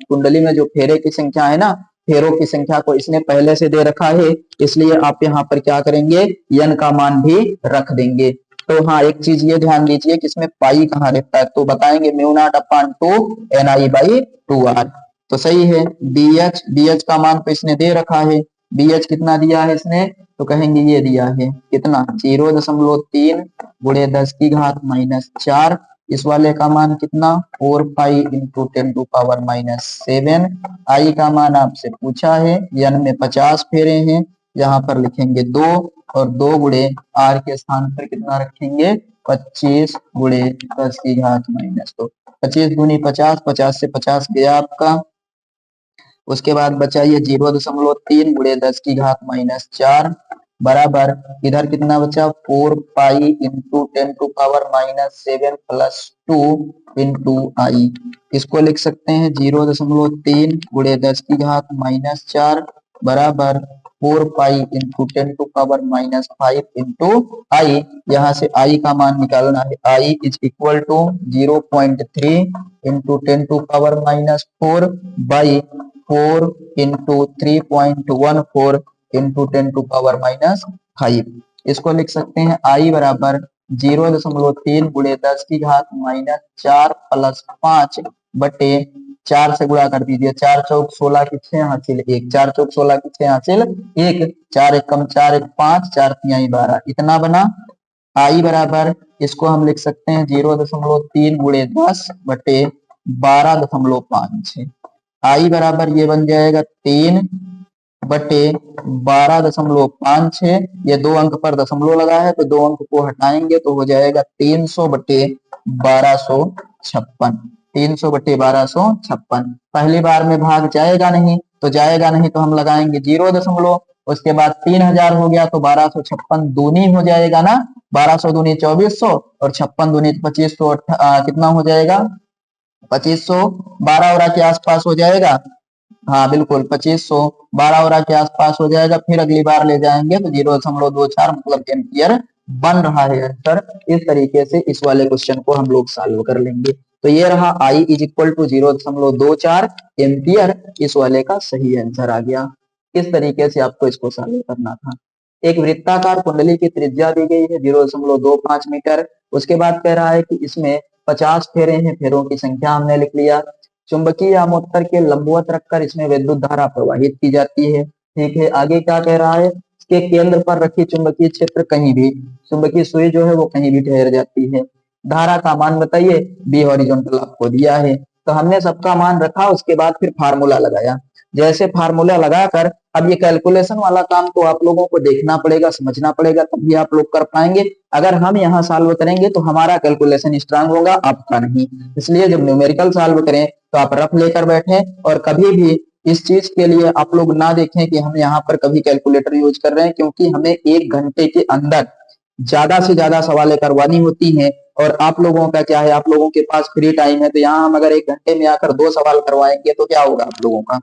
कुंडली में जो फेरे की संख्या है ना, फेरों की संख्या को इसने पहले से दे रखा है, इसलिए आप यहाँ पर क्या करेंगे, n का मान भी रख देंगे। तो हाँ, एक चीज ये ध्यान दीजिए कि इसमें पाई कहाँ रहता है, तो बताएंगे mu naught upon 2 NI by 2R। तो सही है। BH का मान तो इसने दे रखा है। BH कितना दिया है इसने, तो कहेंगे ये दिया है कितना, 0.3 गुणे 10 की घात -4। इस वाले का मान कितना, 4 pi into 10 to power -7। I का मान आपसे पूछा है, n में 50 फेरे हैं, यहाँ पर लिखेंगे 2, और 2 गुणे r के स्थान पर कितना रखेंगे, 25 गुणे 10 की घात -2। 25 दूनी 50, 50 से 50 गया आपका। उसके बाद बचा ये 0.3 गुणे 10 की घात -4 बराबर, इधर कितना बचा, 4 pi into 10 to power -7 plus 2 into I. इसको लिख सकते हैं 0.3 गुणे 10 की घात -4 बराबर 4 pi into 10 to power -5 into I. यहाँ से आई का मान निकालना है। I is equal to 0.3 into 10 to power -4 by 4 into 3.14 into 10 to power -5। इसको लिख सकते हैं आई बराबर 0.3 गुणे 10 की घात -4 प्लस 5 बटे 4 से गुणा कर दीजिए। 4 चौक 16 की 6 हासिल 1, 4 चौक 16 की 6 हासिल 1, 4 एक कम 4 एक 5, 4 तिहाई 12, इतना बना। आई बराबर इसको हम लिख सकते हैं 0.3 गुणे 10 बटे 12.5। आई बराबर ये बन जाएगा 3 बटे 12.56, ये 2 अंक पर दशमलव लगा है तो 2 अंक को हटाएंगे तो हो जाएगा 300 बटे 1256। 300 बटे 1256, पहली बार में भाग जाएगा नहीं तो हम लगाएंगे 0 दशमलव, उसके बाद 3000 हो गया तो 1256 दूनी हो जाएगा ना, 1200 दूनी 2400 और 56 दूनी 2500, कितना हो जाएगा 2500, 12 के आसपास हो जाएगा। हाँ बिल्कुल 2500 12 के आसपास हो जाएगा। फिर अगली बार ले जाएंगे तो 0.24 मतलब एम्पियर बन रहा है आंसर। इस तरीके से इस वाले क्वेश्चन को हम लोग सॉल्व कर लेंगे। तो ये रहा I is equal to 0.24 ampere, इस वाले का सही आंसर आ गया। इस तरीके से आपको इसको सॉल्व करना था। एक वृत्ताकार कुंडली की त्रिज्या दी गई है 0.25 मीटर। उसके बाद कह रहा है कि इसमें 50 फेरे हैं, फेरों की संख्या हमने लिख लिया। चुंबकीय आमोत्तर के लंबवत रखकर इसमें विद्युत धारा प्रवाहित की जाती है। ठीक है, आगे क्या कह रहा है, इसके केंद्र पर रखी चुंबकीय क्षेत्र कहीं भी, चुंबकीय सुई जो है वो कहीं भी ठहर जाती है। धारा का मान बताइए, बी हॉरिजॉन्टल आपको दिया है तो हमने सबका मान रखा, उसके बाद फिर फार्मूला लगाया। जैसे फार्मूला लगाकर अब ये कैलकुलेशन वाला काम तो आप लोगों को देखना पड़ेगा, समझना पड़ेगा, तभी आप लोग कर पाएंगे। अगर हम यहाँ सॉल्व करेंगे तो हमारा कैलकुलेशन स्ट्रांग होगा, आपका नहीं। इसलिए जब न्यूमेरिकल सॉल्व करें तो आप रफ लेकर बैठे और कभी भी इस चीज के लिए आप लोग ना देखें कि हम यहाँ पर कभी कैलकुलेटर यूज कर रहे हैं, क्योंकि हमें 1 घंटे के अंदर ज्यादा से ज्यादा सवालें करवानी होती हैं। और आप लोगों का क्या है, आप लोगों के पास फ्री टाइम है, तो यहाँ हम अगर 1 घंटे में आकर 2 सवाल करवाएंगे तो क्या होगा आप लोगों का।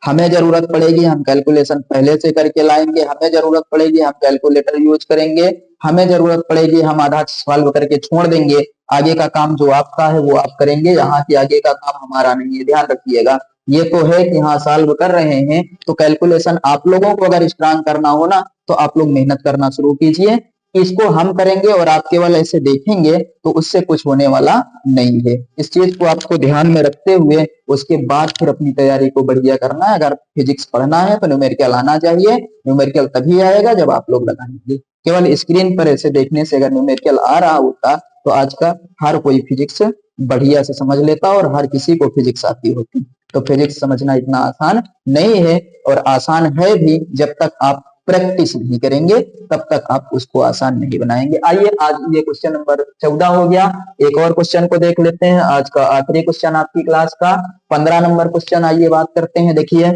हमें जरूरत पड़ेगी हम कैलकुलेशन पहले से करके लाएंगे, हमें जरूरत पड़ेगी हम कैलकुलेटर यूज करेंगे, हमें जरूरत पड़ेगी हम आधा सॉल्व करके छोड़ देंगे। आगे का काम जो आपका है वो आप करेंगे, यहाँ की आगे का काम हमारा नहीं है, ध्यान रखिएगा। ये तो है कि हाँ सॉल्व कर रहे हैं तो कैलकुलेशन आप लोगों को अगर स्ट्रांग करना हो ना तो आप लोग मेहनत करना शुरू कीजिए। इसको हम करेंगे और आप केवल ऐसे देखेंगे तो उससे कुछ होने वाला नहीं है। इस चीज को आपको ध्यान में रखते हुए उसके बाद फिर अपनी तैयारी को बढ़िया करना है। अगर फिजिक्स पढ़ना है तो न्यूमेरिकल आना चाहिए, न्यूमेरिकल तभी आएगा जब आप लोग लगाएंगे। केवल स्क्रीन पर ऐसे देखने से अगर न्यूमेरिकल आ रहा होता तो आज का हर कोई फिजिक्स बढ़िया से समझ लेता और हर किसी को फिजिक्स आती होती। तो फिजिक्स समझना इतना आसान नहीं है, और आसान है भी जब तक आप प्रैक्टिस नहीं करेंगे तब तक आप उसको आसान नहीं बनाएंगे। आइए आज ये क्वेश्चन नंबर 14 हो गया। एक और क्वेश्चन को देख लेते हैं, आज का आखिरी क्वेश्चन आपकी क्लास का 15 नंबर क्वेश्चन। आइए बात करते हैं। देखिए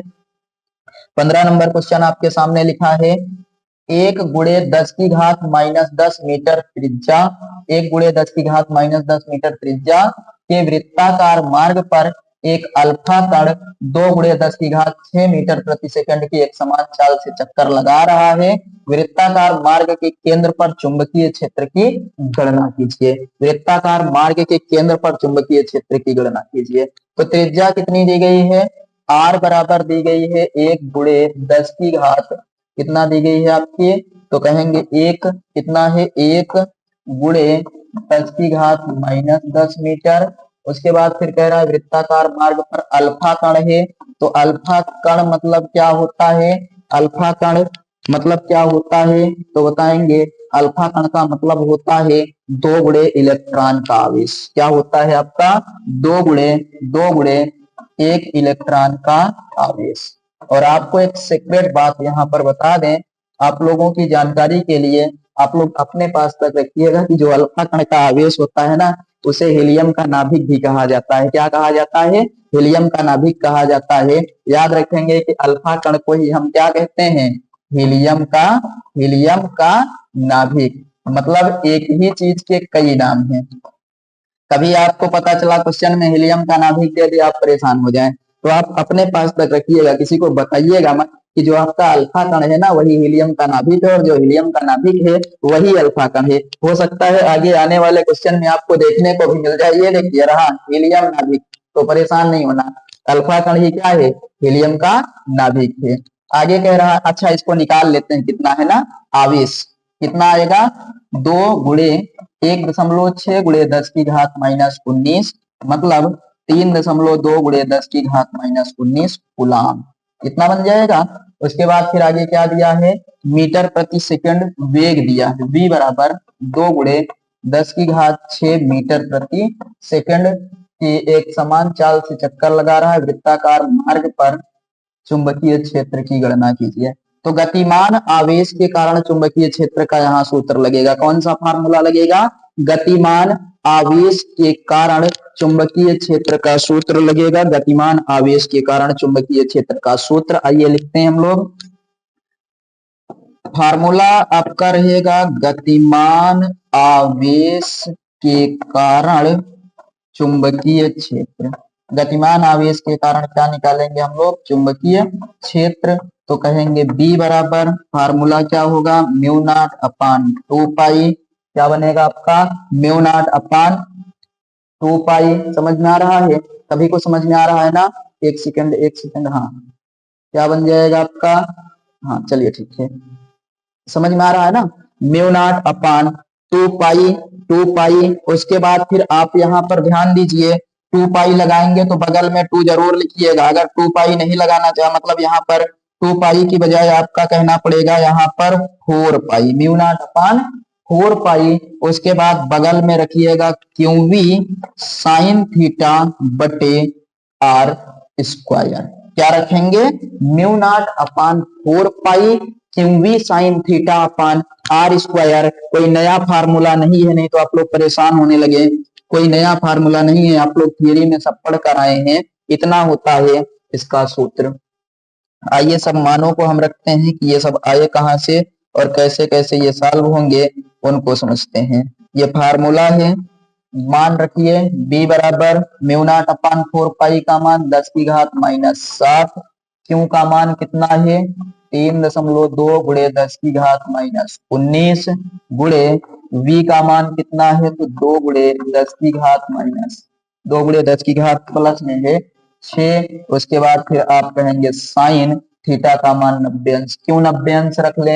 15 नंबर क्वेश्चन आपके सामने लिखा है, 1 × 10⁻⁻10 मीटर त्रिज्या, 1 × 10⁻⁻10 मीटर त्रिज्या के वृत्ताकार मार्ग पर एक अल्फा कण 2 × 10⁶ मीटर प्रति सेकंड की एक समान चाल से चक्कर लगा रहा है। वृत्ताकार मार्ग के केंद्र पर चुंबकीय क्षेत्र की गणना कीजिए। वृत्ताकार मार्ग के केंद्र पर चुंबकीय क्षेत्र की गणना कीजिए। तो त्रिज्या कितनी दी गई है, r बराबर दी गई है 1 × 10⁻, कितना दी गई है आपकी, तो कहेंगे एक, कितना है 1 × 10⁻⁻10 मीटर। उसके बाद फिर कह रहा है वृत्ताकार मार्ग पर अल्फा कण है, तो अल्फा कण मतलब क्या होता है, अल्फा कण मतलब क्या होता है, तो बताएंगे अल्फा कण का मतलब होता है 2 इलेक्ट्रॉन का आवेश। क्या होता है आपका, 2 × 1 इलेक्ट्रॉन का आवेश। और आपको एक सीक्रेट बात यहाँ पर बता दें, आप लोगों की जानकारी के लिए, आप लोग अपने पास तक रखिएगा कि जो अल्फा कण का आवेश होता है ना, उसे हीलियम का नाभिक भी कहा जाता है। क्या कहा जाता है, हीलियम का नाभिक कहा जाता है। याद रखेंगे कि अल्फा कण को ही हम क्या कहते हैं, हीलियम का नाभिक। मतलब एक ही चीज के कई नाम हैं। कभी आपको पता चला क्वेश्चन में हीलियम का नाभिक दे दिया, आप परेशान हो जाएं, तो आप अपने पास तक रखिएगा, किसी को बताइएगा मत कि जो आपका अल्फा कण है ना वही हीलियम का नाभिक है, और जो हीलियम का नाभिक है वही अल्फा कण है। हो सकता है आगे आने वाले क्वेश्चन में आपको देखने को भी मिल जाए, ये देखिए रहा हीलियम नाभिक, तो परेशान नहीं होना, अल्फा कण ही क्या है, हीलियम का नाभिक है। आगे कह रहा है, अच्छा इसको निकाल लेते हैं, कितना है ना आवेश, कितना आएगा 2 × 1.6 × 10⁻⁻19 मतलब 3.2 × 10⁻19 कूलाम, कितना बन जाएगा। उसके बाद फिर आगे क्या दिया है, मीटर प्रति सेकंड वेग दिया है, v बराबर 2 × 10⁻6 मीटर प्रति सेकंड की एक समान चाल से चक्कर लगा रहा है वृत्ताकार मार्ग पर चुंबकीय क्षेत्र की गणना कीजिए। तो गतिमान आवेश के कारण चुंबकीय क्षेत्र का यहाँ सूत्र लगेगा। कौन सा फार्मूला लगेगा? गतिमान आवेश के कारण चुंबकीय क्षेत्र का सूत्र लगेगा। गतिमान आवेश के कारण चुंबकीय क्षेत्र का सूत्र आइए लिखते हैं हम लोग। फार्मूला आपका रहेगा गतिमान आवेश के कारण चुंबकीय क्षेत्र। गतिमान आवेश के कारण क्या निकालेंगे हम लोग? चुंबकीय क्षेत्र। तो कहेंगे B बराबर फार्मूला क्या होगा? म्यू नॉट अपान 2 पाई। क्या बनेगा आपका? म्यू नॉट अपान 2 पाई। समझ में आ रहा है? सभी को समझ में आ रहा है ना? एक सेकंड। हाँ, क्या बन जाएगा आपका? हाँ चलिए ठीक है, समझ में आ रहा है ना? म्यू नॉट अपान 2 पाई। उसके बाद फिर आप यहाँ पर ध्यान दीजिए, 2 पाई लगाएंगे तो बगल में 2 जरूर लिखिएगा। अगर 2 पाई नहीं लगाना चाहे, मतलब यहाँ पर 2 पाई की बजाय आपका कहना पड़ेगा यहाँ पर 4 पाई। म्यू नॉट अपान 4 पाई। उसके बाद बगल में रखिएगा QV साइन थीटा बटे R स्क्वायर। क्या रखेंगे? म्यू नॉट अपान 4 पाई QV sine theta upon R square. कोई नया फार्मूला नहीं है, नहीं तो आप लोग परेशान होने लगे। कोई नया फार्मूला नहीं है, आप लोग थियरी में सब पढ़ कर आए हैं। इतना होता है इसका सूत्र। आइए सब मानों को हम रखते हैं कि ये सब आए कहां से और कैसे कैसे ये सॉल्व होंगे, उनको समझते हैं। ये फार्मूला है, मान रखिए B बराबर म्यू नॉट अपान 4 पाई का मान 10 की घात -7। क्यू का मान कितना है? 3.2 गुणे 10 की घात -19 गुणे V का मान कितना है? तो 2 गुणे 10 की घात -2 गुणे 10 की घात प्लस में है 6। उसके बाद फिर आप कहेंगे साइन थीटा का मान 90 अंश। क्यों 90 अंश रख लें?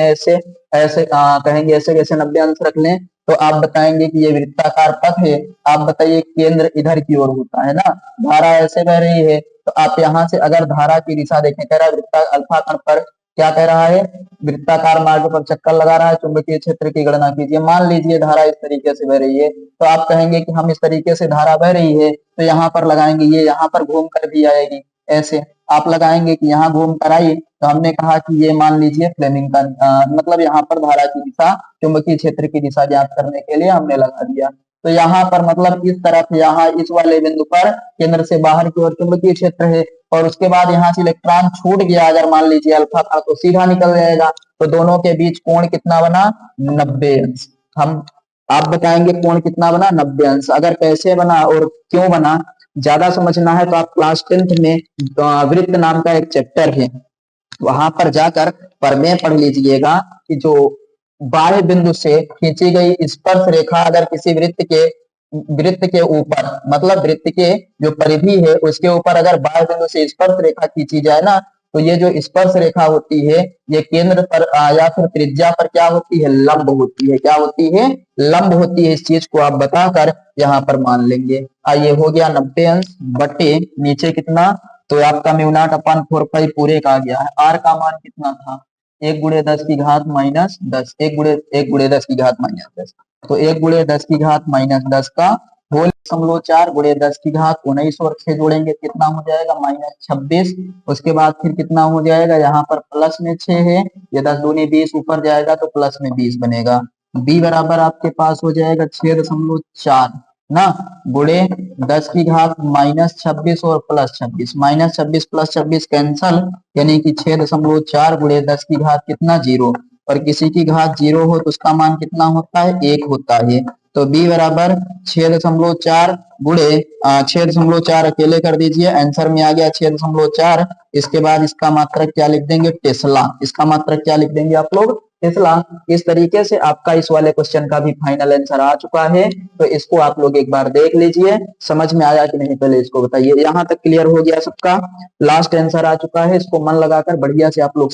ऐसे कहेंगे ऐसे कैसे 90 अंश रख लें? तो आप बताएंगे कि ये वृत्ताकार पथ है। आप बताइए केंद्र इधर की ओर होता है ना, धारा ऐसे बह रही है, तो आप यहाँ से अगर धारा की दिशा देखें, कह रहा है वृत्ता अल्फा कण पर क्या कह रहा है? वृत्ताकार मार्ग पर चक्कर लगा रहा है, चुंबकीय क्षेत्र की गणना कीजिए। मान लीजिए धारा इस तरीके से बह रही है, तो आप कहेंगे कि हम इस तरीके से धारा बह रही है, तो यहाँ पर लगाएंगे, ये यहाँ पर घूम कर भी आएगी। ऐसे आप लगाएंगे कि यहाँ घूम कर आई, तो हमने कहा कि ये मान लीजिए फ्लेमिंग का मतलब यहाँ पर धारा की दिशा, चुंबकीय क्षेत्र की दिशा ज्ञात करने के लिए हमने लगा दिया। तो यहाँ पर मतलब इस तरफ, यहाँ इस वाले बिंदु पर केंद्र से बाहर की ओर चुंबकीय क्षेत्र है, और उसके बाद यहाँ से इलेक्ट्रॉन छूट गया अगर मान लीजिए अल्फा था, तो सीधा निकल जाएगा। तो दोनों के बीच कोण कितना बना? 90 अंश। हम आप बताएंगे कोण कितना बना? 90 अंश। अगर कैसे बना और क्यों बना ज्यादा समझना है तो आप क्लास 10th में वृत्त नाम का एक चैप्टर है, वहां पर जाकर प्रमेय पढ़ लीजिएगा कि जो बाह्य बिंदु से खींची गई स्पर्श रेखा अगर किसी वृत्त के ऊपर, मतलब वृत्त के जो परिधि है उसके ऊपर अगर बाह्य बिंदु से स्पर्श रेखा खींची जाए ना, तो ये जो स्पर्श रेखा होती है ये केंद्र पर या फिर त्रिज्या पर क्या होती है? लंब होती है। क्या होती है? लंब होती है। इस चीज को आप बताकर यहाँ पर मान लेंगे। आइए हो गया 90 अंश बटे नीचे कितना? तो आपका म्यू नॉट अपान 4 पाई पूरे का आ गया है। आर का मान कितना था? 1 गुणे 10 की घात -10। 1 गुणे 10 की घात -10। तो 1 गुणे 10 की घात -10 का होल 4 गुणे 10 की घात 19 और 6 जोड़ेंगे कितना हो जाएगा? -26। उसके बाद फिर कितना हो जाएगा? यहाँ पर प्लस में 6 है, ये 10 दूनी 20 ऊपर जाएगा तो प्लस में 20 बनेगा। बी बराबर आपके पास हो जाएगा 6.4 ना, गुणे 10 की घात -26 और +26। -26 +26 कैंसल, यानी कि 6.4 गुणे 10 की घात कितना? 0। और किसी की घात 0 हो तो उसका मान कितना होता है? 1 होता है। तो b बराबर 6.4 गुणे 6.4 अकेले कर दीजिए, आंसर में आ गया 6.4। इसके बाद इसका मात्रक क्या लिख देंगे? टेस्ला। इसका मात्रक क्या लिख देंगे आप लोग? टेस्ला। इस तरीके से आपका इस वाले क्वेश्चन का भी फाइनल आंसर आ चुका है। तो इसको आप लोग एक बार देख लीजिए, समझ में आया कि नहीं पहले इसको बताइए। यहाँ तक क्लियर हो गया सबका? लास्ट आंसर आ चुका है, इसको मन लगाकर बढ़िया से आप लोग